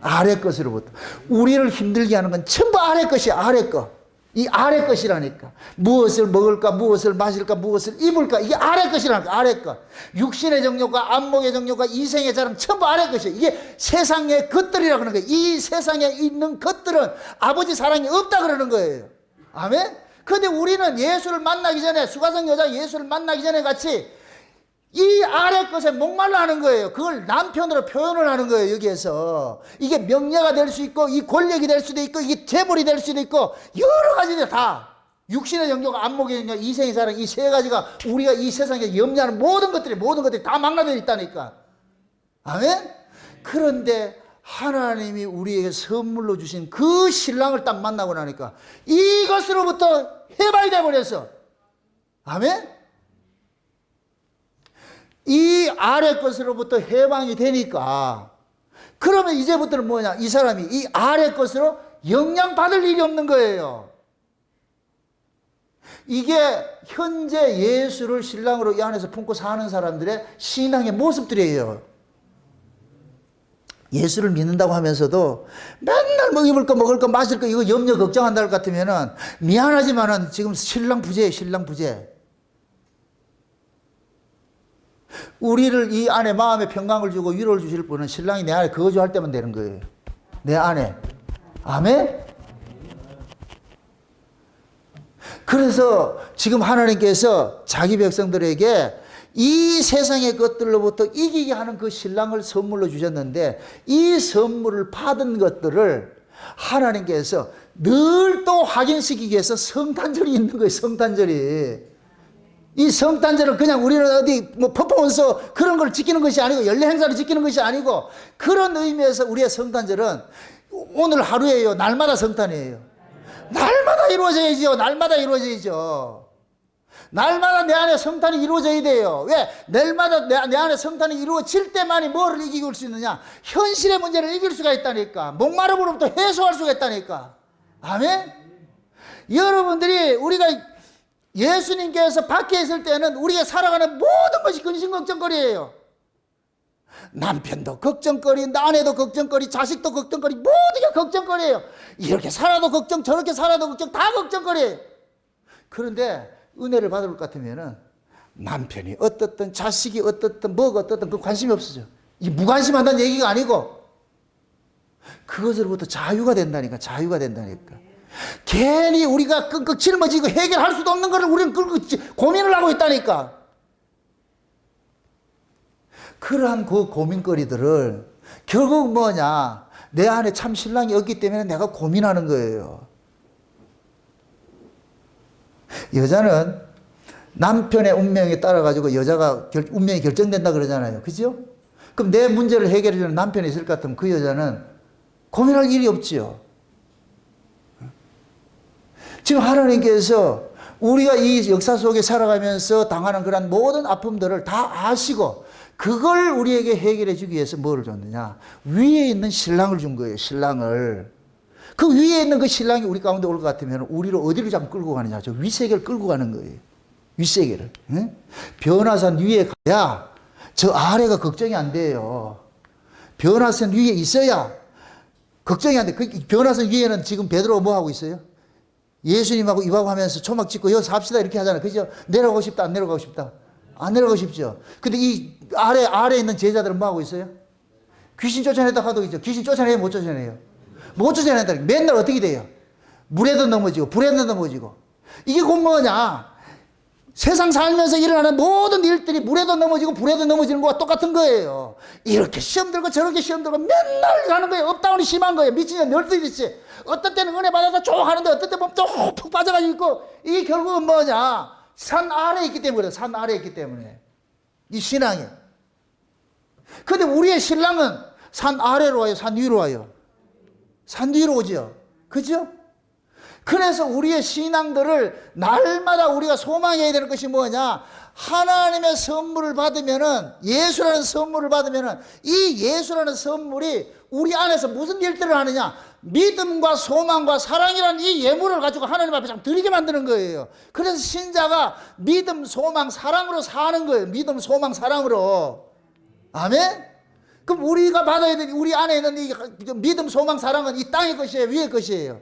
아래 것으로부터. 우리를 힘들게 하는 건 전부 아래 것이야. 아래 것. 이 아래 것이라니까. 무엇을 먹을까, 무엇을 마실까, 무엇을 입을까. 이게 아래 것이라니까. 아래 것. 육신의 정욕과 안목의 정욕과 이생의 자랑 전부 아래 것이에요. 이게 세상의 것들이라고 그러는 거예요. 이 세상에 있는 것들은 아버지 사랑이 없다 그러는 거예요. 아멘? 근데 우리는 예수를 만나기 전에, 수가성 여자 예수를 만나기 전에 같이 이 아래 것에 목말라 하는 거예요. 그걸 남편으로 표현을 하는 거예요. 여기에서 이게 명예가 될 수 있고, 이 권력이 될 수도 있고, 이게 재물이 될 수도 있고, 여러 가지들 다 육신의 정욕, 안목의 정욕, 이생의 사랑, 이 세 가지가 우리가 이 세상에 염려하는 모든 것들이 다 망라되어 있다니까. 아멘? 그런데 하나님이 우리에게 선물로 주신 그 신랑을 딱 만나고 나니까 이것으로부터 해방이 되어버렸어. 아멘? 이 아래 것으로부터 해방이 되니까 그러면 이제부터는 뭐냐? 이 사람이 이 아래 것으로 영향받을 일이 없는 거예요. 이게 현재 예수를 신랑으로 이 안에서 품고 사는 사람들의 신앙의 모습들이에요. 예수를 믿는다고 하면서도 맨날 뭐 입을 거 먹을 거 마실 거 이거 염려 걱정한다 할 것 같으면은 미안하지만은 지금 신랑 부재예요. 신랑 부재. 우리를 이 안에 마음에 평강을 주고 위로를 주실 분은 신랑이 내 안에 거주할 때만 되는 거예요. 내 안에. 아멘? 그래서 지금 하나님께서 자기 백성들에게 이 세상의 것들로부터 이기게 하는 그 신랑을 선물로 주셨는데 이 선물을 받은 것들을 하나님께서 늘 또 확인시키기 위해서 성탄절이 있는 거예요. 성탄절이. 이 성탄절을 그냥 우리는 어디 뭐 퍼포먼스 그런 걸 지키는 것이 아니고 연례 행사를 지키는 것이 아니고 그런 의미에서 우리의 성탄절은 오늘 하루예요. 날마다 성탄이에요. 날마다 이루어져야죠. 날마다 이루어져야죠. 날마다 내 안에 성탄이 이루어져야 돼요. 왜? 날마다 내 안에 성탄이 이루어질 때만이 뭐를 이길 수 있느냐? 현실의 문제를 이길 수가 있다니까. 목마름으로부터 해소할 수가 있다니까. 아멘? 여러분들이 우리가 예수님께서 밖에 있을 때는 우리가 살아가는 모든 것이 근심걱정거리예요. 남편도 걱정거리, 아내도 걱정거리, 자식도 걱정거리, 모든 게 걱정거리예요. 이렇게 살아도 걱정, 저렇게 살아도 걱정, 다 걱정거리예요. 그런데 은혜를 받을 것 같으면은 남편이 어떻든 자식이 어떻든 뭐가 어떻든 그 관심이 없어져. 이 무관심한다는 얘기가 아니고 그것으로부터 자유가 된다니까. 자유가 된다니까. 괜히 우리가 끙끙 짊어지고 해결할 수도 없는 것을 우리는 고민을 하고 있다니까. 그러한 그 고민거리들을 결국 뭐냐, 내 안에 참 신랑이 없기 때문에 내가 고민하는 거예요. 여자는 남편의 운명에 따라 가지고 여자가 운명이 결정된다 그러잖아요. 그죠? 그럼 내 문제를 해결해 주는 남편이 있을 것 같으면 그 여자는 고민할 일이 없지요. 지금 하나님께서 우리가 이 역사 속에 살아가면서 당하는 그런 모든 아픔들을 다 아시고 그걸 우리에게 해결해 주기 위해서 뭐를 줬느냐? 위에 있는 신랑을 준 거예요. 신랑을. 그 위에 있는 그 신랑이 우리 가운데 올 것 같으면 우리를 어디로 자꾸 끌고 가느냐? 저 윗세계를 끌고 가는 거예요. 윗세계를. 응? 변화산 위에 가야 저 아래가 걱정이 안 돼요. 변화산 위에 있어야 걱정이 안 돼. 그 변화산 위에는 지금 베드로가 뭐 하고 있어요? 예수님하고 입하고 하면서 초막 찍고 여기서 합시다 이렇게 하잖아요. 그죠? 내려가고 싶다, 안 내려가고 싶다? 안 내려가고 싶죠. 근데 이 아래 있는 제자들은 뭐 하고 있어요? 귀신 쫓아내다 하도 있죠. 귀신 쫓아내요, 못 쫓아내요? 못 쫓아낸다. 맨날 어떻게 돼요? 물에도 넘어지고, 불에도 넘어지고. 이게 곧 뭐냐? 세상 살면서 일어나는 모든 일들이 물에도 넘어지고, 불에도 넘어지는 것과 똑같은 거예요. 이렇게 시험 들고, 저렇게 시험 들고, 맨날 가는 거예요. 업다운이 심한 거예요. 미친년 널뛰듯이. 어떤 때는 은혜 받아서 쭉 하는데, 어떤 때 보면 또 푹 빠져가지고 있고, 이게 결국은 뭐냐? 산 아래에 있기 때문에 그래요. 산 아래에 있기 때문에. 이 신앙이. 근데 우리의 신랑은 산 아래로 와요? 산 위로 와요? 산 위로 오죠. 그죠? 그래서 우리의 신앙들을 날마다 우리가 소망해야 되는 것이 뭐냐? 하나님의 선물을 받으면은, 예수라는 선물을 받으면은, 이 예수라는 선물이 우리 안에서 무슨 일들을 하느냐? 믿음과 소망과 사랑이라는 이 예물을 가지고 하나님 앞에 참 드리게 만드는 거예요. 그래서 신자가 믿음, 소망, 사랑으로 사는 거예요. 믿음, 소망, 사랑으로. 아멘? 그럼 우리가 받아야 되는, 우리 안에 있는 이 믿음, 소망, 사랑은 이 땅의 것이에요? 위의 것이에요?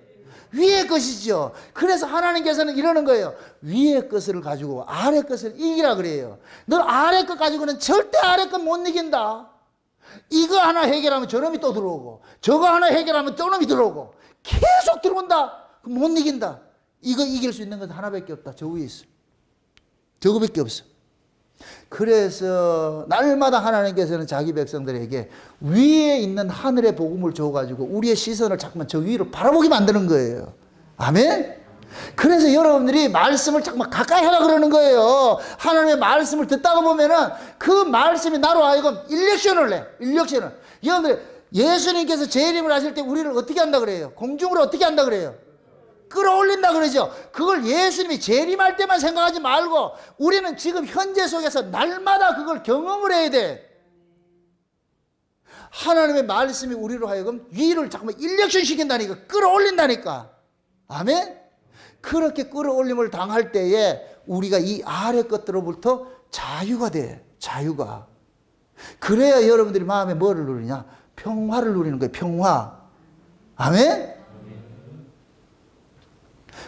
위의 것이죠. 그래서 하나님께서는 이러는 거예요. 위의 것을 가지고 아래 것을 이기라 그래요. 너 아래 것 가지고는 절대 아래 것 못 이긴다. 이거 하나 해결하면 저놈이 또 들어오고, 저거 하나 해결하면 저놈이 들어오고, 계속 들어온다. 그럼 못 이긴다. 이거 이길 수 있는 건 하나밖에 없다. 저 위에 있어. 저거밖에 없어. 그래서 날마다 하나님께서는 자기 백성들에게 위에 있는 하늘의 복음을 줘가지고 우리의 시선을 자꾸만 저 위로 바라보게 만드는 거예요. 아멘? 그래서 여러분들이 말씀을 자꾸만 가까이 하라 그러는 거예요. 하나님의 말씀을 듣다가 보면은 그 말씀이 나로 하여금 일렉션을 내. 일렉션을. 여러분들, 예수님께서 재림을 하실 때 우리를 어떻게 한다 그래요? 공중으로 어떻게 한다 그래요? 끌어올린다 그러죠. 그걸 예수님이 재림할 때만 생각하지 말고 우리는 지금 현재 속에서 날마다 그걸 경험을 해야 돼. 하나님의 말씀이 우리로 하여금 위를 자꾸만 일렉션 시킨다니까. 끌어올린다니까. 아멘? 그렇게 끌어올림을 당할 때에 우리가 이 아래 것들로부터 자유가 돼. 자유가. 그래야 여러분들이 마음에 뭐를 누리냐? 평화를 누리는 거예요. 평화. 아멘?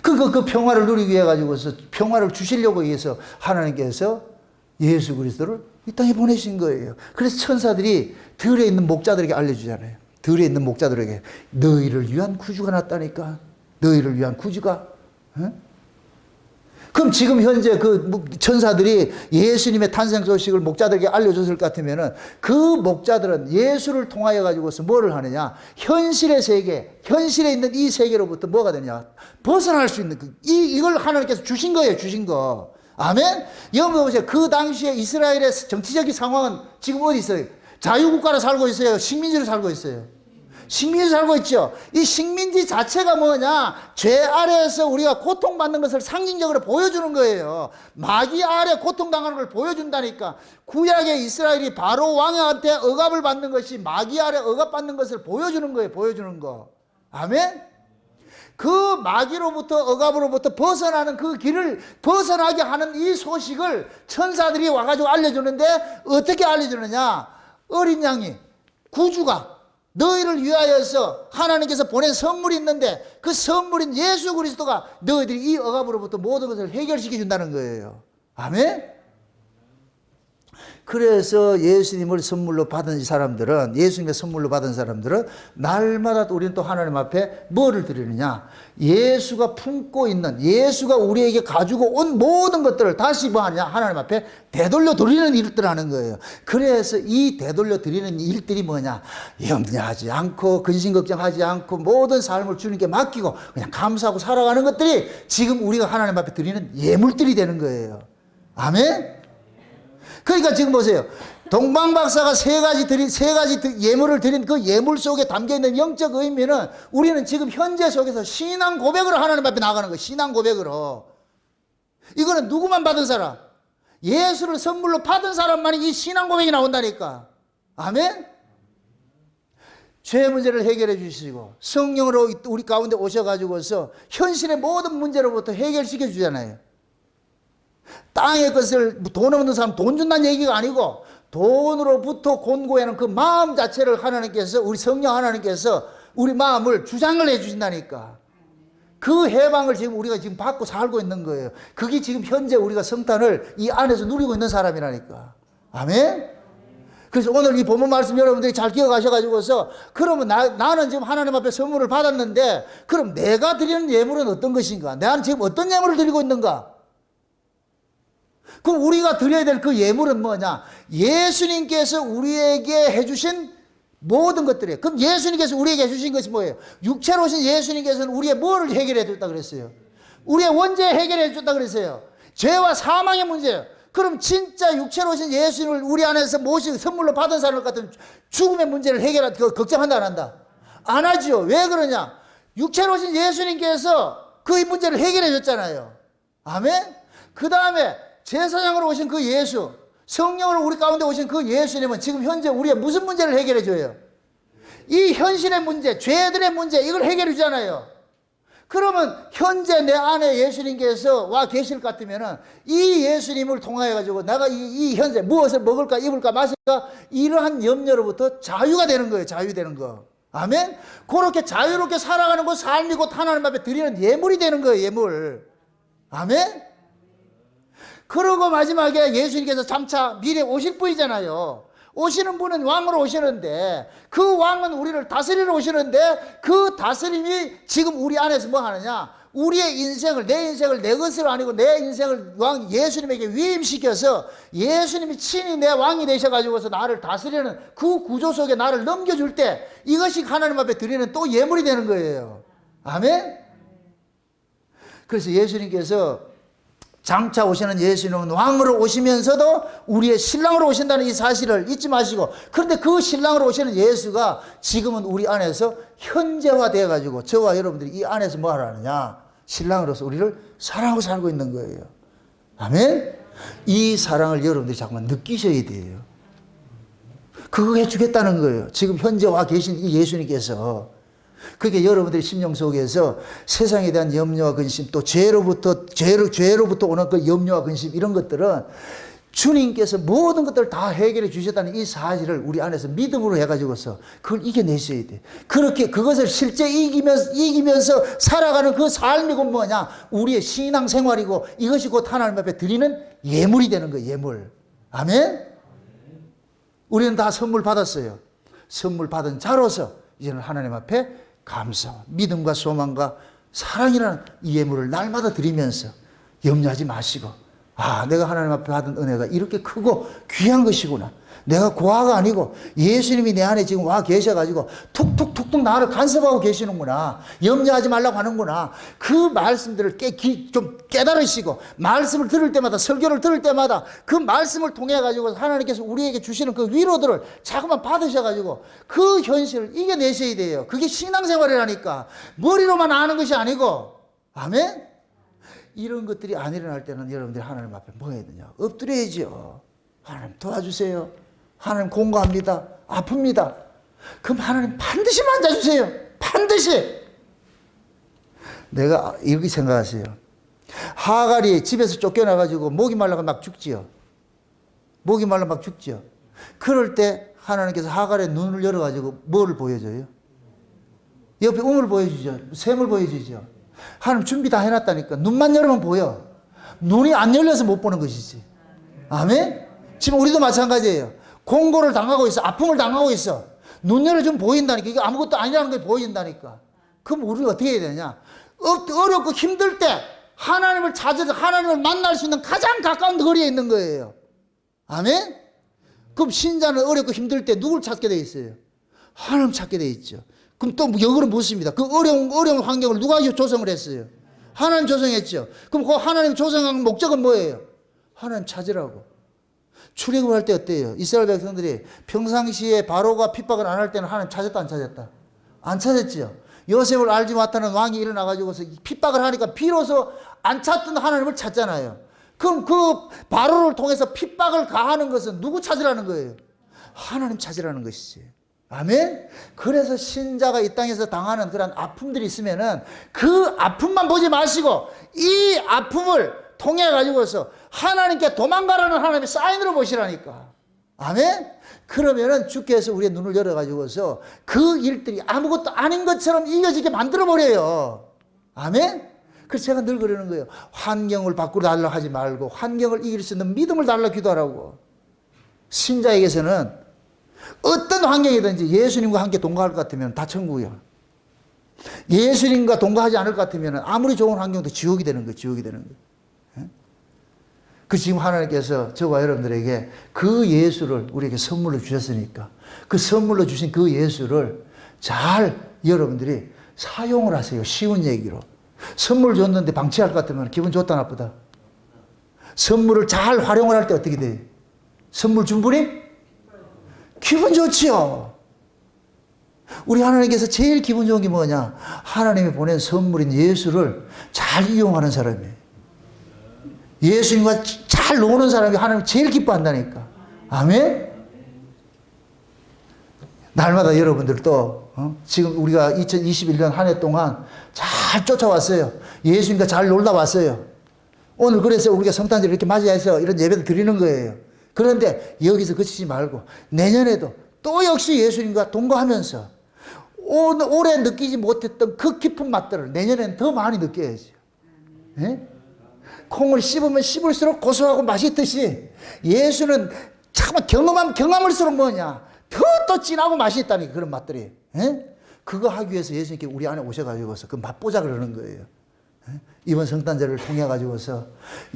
그 평화를 누리기 위해 가지고서 평화를 주시려고 해서 하나님께서 예수 그리스도를 이 땅에 보내신 거예요. 그래서 천사들이 들에 있는 목자들에게 알려주잖아요. 들에 있는 목자들에게 너희를 위한 구주가 났다니까. 너희를 위한 구주가. 응? 그럼 지금 현재 그 천사들이 예수님의 탄생 소식을 목자들에게 알려줬을 것 같으면은 그 목자들은 예수를 통하여 가지고서 뭐를 하느냐? 현실의 세계, 현실에 있는 이 세계로부터 뭐가 되냐? 벗어날 수 있는 이걸 하나님께서 주신 거예요. 주신 거. 아멘? 여러분 보세요. 그 당시에 이스라엘의 정치적인 상황은 지금 어디 있어요? 자유국가로 살고 있어요? 식민지로 살고 있어요? 식민지 살고 있죠. 이 식민지 자체가 뭐냐? 죄 아래에서 우리가 고통받는 것을 상징적으로 보여주는 거예요. 마귀 아래 고통당하는 걸 보여준다니까. 구약의 이스라엘이 바로 왕한테 억압을 받는 것이 마귀 아래 억압받는 것을 보여주는 거예요. 보여주는 거. 아멘? 그 마귀로부터 억압으로부터 벗어나는 그 길을 벗어나게 하는 이 소식을 천사들이 와가지고 알려주는데 어떻게 알려주느냐? 어린 양이 구주가 너희를 위하여서 하나님께서 보낸 선물이 있는데 그 선물인 예수 그리스도가 너희들이 이 억압으로부터 모든 것을 해결시켜 준다는 거예요. 아멘? 그래서 예수님을 선물로 받은 사람들은, 예수님의 선물로 받은 사람들은 날마다 우리는 또 하나님 앞에 뭐를 드리느냐? 예수가 품고 있는, 예수가 우리에게 가지고 온 모든 것들을 다시 뭐 하냐? 하나님 앞에 되돌려 드리는 일들을 하는 거예요. 그래서 이 되돌려 드리는 일들이 뭐냐? 염려하지 않고 근심 걱정하지 않고 모든 삶을 주님께 맡기고 그냥 감사하고 살아가는 것들이 지금 우리가 하나님 앞에 드리는 예물들이 되는 거예요. 아멘? 그러니까 지금 보세요. 동방박사가 세 가지 예물을 드린 그 예물 속에 담겨 있는 영적 의미는 우리는 지금 현재 속에서 신앙 고백으로 하나님 앞에 나가는 거예요. 신앙 고백으로. 이거는 누구만 받은 사람? 예수를 선물로 받은 사람만이 이 신앙 고백이 나온다니까. 아멘? 죄 문제를 해결해 주시고 성령으로 우리 가운데 오셔가지고서 현실의 모든 문제로부터 해결시켜 주잖아요. 땅의 것을 돈 없는 사람 돈 준다는 얘기가 아니고 돈으로부터 곤고해하는 그 마음 자체를 하나님께서, 우리 성령 하나님께서 우리 마음을 주장을 해 주신다니까. 그 해방을 지금 우리가 지금 받고 살고 있는 거예요. 그게 지금 현재 우리가 성탄을 이 안에서 누리고 있는 사람이라니까. 아멘? 그래서 오늘 이 본문 말씀 여러분들이 잘 기억하셔가지고서 그러면 나는 지금 하나님 앞에 선물을 받았는데 그럼 내가 드리는 예물은 어떤 것인가? 나는 지금 어떤 예물을 드리고 있는가? 그럼 우리가 드려야 될 그 예물은 뭐냐? 예수님께서 우리에게 해주신 모든 것들이에요. 그럼 예수님께서 우리에게 해주신 것이 뭐예요? 육체로 오신 예수님께서는 우리의 뭐를 해결해 줬다 그랬어요? 우리의 원죄 해결해 줬다 그랬어요. 죄와 사망의 문제예요. 그럼 진짜 육체로 오신 예수님을 우리 안에서 모시고 선물로 받은 사람 같은 죽음의 문제를 걱정한다 안 한다? 안 하죠. 왜 그러냐? 육체로 오신 예수님께서 그 문제를 해결해 줬잖아요. 아멘? 그 다음에 제사장으로 오신 그 예수, 성령으로 우리 가운데 오신 그 예수님은 지금 현재 우리의 무슨 문제를 해결해 줘요? 이 현실의 문제, 죄들의 문제, 이걸 해결해 주잖아요. 그러면 현재 내 안에 예수님께서 와 계실 것 같으면은 이 예수님을 통하여 가지고 내가 이 현재 무엇을 먹을까, 입을까, 마실까, 이러한 염려로부터 자유가 되는 거예요. 자유되는 거. 아멘? 그렇게 자유롭게 살아가는 것, 삶이 곧 하나님 앞에 드리는 예물이 되는 거예요. 예물. 아멘? 그러고 마지막에 예수님께서 장차 미래 오실 분이잖아요. 오시는 분은 왕으로 오시는데 그 왕은 우리를 다스리러 오시는데 그 다스림이 지금 우리 안에서 뭐 하느냐? 우리의 인생을, 내 인생을 내 것으로 아니고 내 인생을 왕 예수님에게 위임시켜서 예수님이 친히 내 왕이 되셔가지고서 나를 다스리는 그 구조 속에 나를 넘겨줄 때 이것이 하나님 앞에 드리는 또 예물이 되는 거예요. 아멘? 그래서 예수님께서 장차 오시는 예수님은 왕으로 오시면서도 우리의 신랑으로 오신다는 이 사실을 잊지 마시고, 그런데 그 신랑으로 오시는 예수가 지금은 우리 안에서 현재화되어 가지고 저와 여러분들이 이 안에서 뭐 하느냐? 신랑으로서 우리를 사랑하고 살고 있는 거예요. 아멘? 이 사랑을 여러분들이 잠깐만 느끼셔야 돼요. 그거 해주겠다는 거예요. 지금 현재 와 계신 이 예수님께서. 그게 여러분들의 심령 속에서 세상에 대한 염려와 근심, 또 죄로부터 오는 그 염려와 근심, 이런 것들은 주님께서 모든 것들을 다 해결해 주셨다는 이 사실을 우리 안에서 믿음으로 해가지고서 그걸 이겨내셔야 돼. 그렇게 그것을 실제 이기면서 살아가는 그 삶이고 뭐냐? 우리의 신앙생활이고, 이것이 곧 하나님 앞에 드리는 예물이 되는 거예요. 예물. 아멘? 우리는 다 선물 받았어요. 선물 받은 자로서 이제는 하나님 앞에 감사, 믿음과 소망과 사랑이라는 이 예물을 날마다 드리면서 염려하지 마시고, 아, 내가 하나님 앞에 받은 은혜가 이렇게 크고 귀한 것이구나. 내가 고아가 아니고 예수님이 내 안에 지금 와 계셔가지고 툭툭툭툭 나를 간섭하고 계시는구나. 염려하지 말라고 하는구나. 그 말씀들을 좀 깨달으시고, 말씀을 들을 때마다, 설교를 들을 때마다 그 말씀을 통해가지고 하나님께서 우리에게 주시는 그 위로들을 자꾸만 받으셔가지고 그 현실을 이겨내셔야 돼요. 그게 신앙생활이라니까. 머리로만 아는 것이 아니고. 아멘? 이런 것들이 안 일어날 때는 여러분들이 하나님 앞에 뭐 해야 되냐? 엎드려야죠. 하나님 도와주세요. 하나님 공고합니다. 아픕니다. 그럼 하나님 반드시 만져주세요. 반드시. 내가 이렇게 생각하세요. 하갈이 집에서 쫓겨나가지고 목이 말라가 막 죽지요. 목이 말라 막 죽지요. 그럴 때 하나님께서 하갈의 눈을 열어가지고 뭐를 보여줘요? 옆에 우물 보여주죠. 샘을 보여주죠. 하나님 준비 다 해놨다니까. 눈만 열으면 보여. 눈이 안 열려서 못 보는 것이지. 아멘? 지금 우리도 마찬가지예요. 공고를 당하고 있어. 아픔을 당하고 있어. 눈 열어주면 보인다니까. 이게 아무것도 아니라는 게 보인다니까. 그럼 우리가 어떻게 해야 되냐? 어렵고 힘들 때 하나님을 찾아서 하나님을 만날 수 있는 가장 가까운 거리에 있는 거예요. 아멘? 그럼 신자는 어렵고 힘들 때 누굴 찾게 돼 있어요? 하나님 찾게 돼 있죠. 그럼 또 역으로 묻습니다. 그 어려운 환경을 누가 조성을 했어요? 하나님 조성했죠. 그럼 그 하나님 조성한 목적은 뭐예요? 하나님 찾으라고. 출애굽할 때 어때요? 이스라엘 백성들이 평상시에 바로가 핍박을 안 할 때는 하나님 찾았다, 안 찾았다? 안 찾았죠. 요셉을 알지 못하는 왕이 일어나가지고서 핍박을 하니까 비로소 안 찾던 하나님을 찾잖아요. 그럼 그 바로를 통해서 핍박을 가하는 것은 누구 찾으라는 거예요? 하나님 찾으라는 것이지. 아멘? 그래서 신자가 이 땅에서 당하는 그런 아픔들이 있으면은 그 아픔만 보지 마시고 이 아픔을 통해 가지고서 하나님께 도망가라는 하나님의 사인으로 보시라니까. 아멘? 그러면은 주께서 우리의 눈을 열어 가지고서 그 일들이 아무것도 아닌 것처럼 이겨지게 만들어 버려요. 아멘? 그래서 제가 늘 그러는 거예요. 환경을 바꾸려 달라 하지 말고 환경을 이길 수 있는 믿음을 달라 기도하라고. 신자에게서는 어떤 환경이든지 예수님과 함께 동거할 것 같으면 다 천국이야. 예수님과 동거하지 않을 것 같으면 아무리 좋은 환경도 지옥이 되는 거예요. 지옥이 되는 거예요. 그 지금 하나님께서 저와 여러분들에게 그 예수를 우리에게 선물로 주셨으니까 그 선물로 주신 그 예수를 잘 여러분들이 사용을 하세요. 쉬운 얘기로. 선물 줬는데 방치할 것 같으면 기분 좋다 나쁘다? 선물을 잘 활용을 할 때 어떻게 돼요? 선물 준 분이? 기분 좋지요. 우리 하나님께서 제일 기분 좋은 게 뭐냐? 하나님이 보낸 선물인 예수를 잘 이용하는 사람이에요. 예수님과 잘 노는 사람이 하나님 제일 기뻐한다니까. 아멘? 날마다 여러분들 또 지금 우리가 2021년 한 해 동안 잘 쫓아왔어요. 예수님과 잘 놀다 왔어요. 오늘 그래서 우리가 성탄절 이렇게 맞이해서 이런 예배를 드리는 거예요. 그런데 여기서 그치지 말고 내년에도 또 역시 예수님과 동거하면서 올해 느끼지 못했던 그 깊은 맛들을 내년에는 더 많이 느껴야죠. 네? 콩을 씹으면 씹을수록 고소하고 맛있듯이 예수는 잠깐만 경험할수록 뭐냐? 더 진하고 맛이 있다니까 그런 맛들이. 네? 그거 하기 위해서 예수님께 우리 안에 오셔가지고서 그 맛보자 그러는 거예요. 이번 성탄절을 통해 가지고서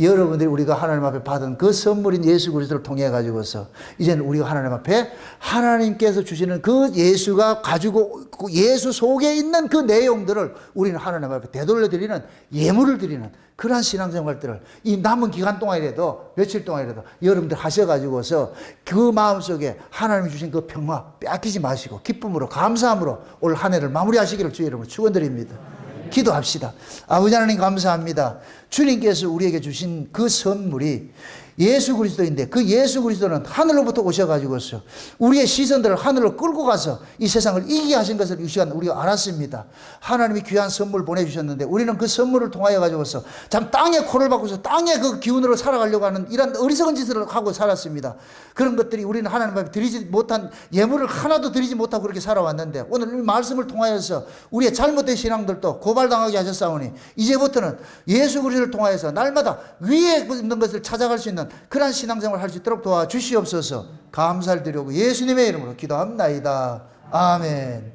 여러분들이 우리가 하나님 앞에 받은 그 선물인 예수 그리스도를 통해 가지고서 이제는 우리가 하나님 앞에 하나님께서 주시는 그 예수가 가지고 예수 속에 있는 그 내용들을 우리는 하나님 앞에 되돌려 드리는 예물을 드리는 그러한 신앙생활들을 이 남은 기간 동안이라도 며칠 동안이라도 여러분들 하셔가지고서 그 마음속에 하나님이 주신 그 평화 빼앗기지 마시고 기쁨으로 감사함으로 올 한 해를 마무리하시기를 주의 이름으로 축원드립니다. 기도합시다. 아버지 하나님 감사합니다. 주님께서 우리에게 주신 그 선물이 예수 그리스도인데, 그 예수 그리스도는 하늘로부터 오셔가지고서 우리의 시선들을 하늘로 끌고 가서 이 세상을 이기게 하신 것을 이 시간 우리가 알았습니다. 하나님이 귀한 선물 보내주셨는데 우리는 그 선물을 통하여 가지고서 참 땅에 코를 박고서 땅의 그 기운으로 살아가려고 하는 이런 어리석은 짓을 하고 살았습니다. 그런 것들이 우리는 하나님 앞에 드리지 못한 예물을 하나도 드리지 못하고 그렇게 살아왔는데, 오늘 이 말씀을 통하여서 우리의 잘못된 신앙들도 고발당하게 하셨사오니 이제부터는 예수 그리스도를 통하여서 날마다 위에 있는 것을 찾아갈 수 있는 그러한 신앙생활을 할 수 있도록 도와주시옵소서. 감사를 드리고 예수님의 이름으로 기도합나이다. 아멘.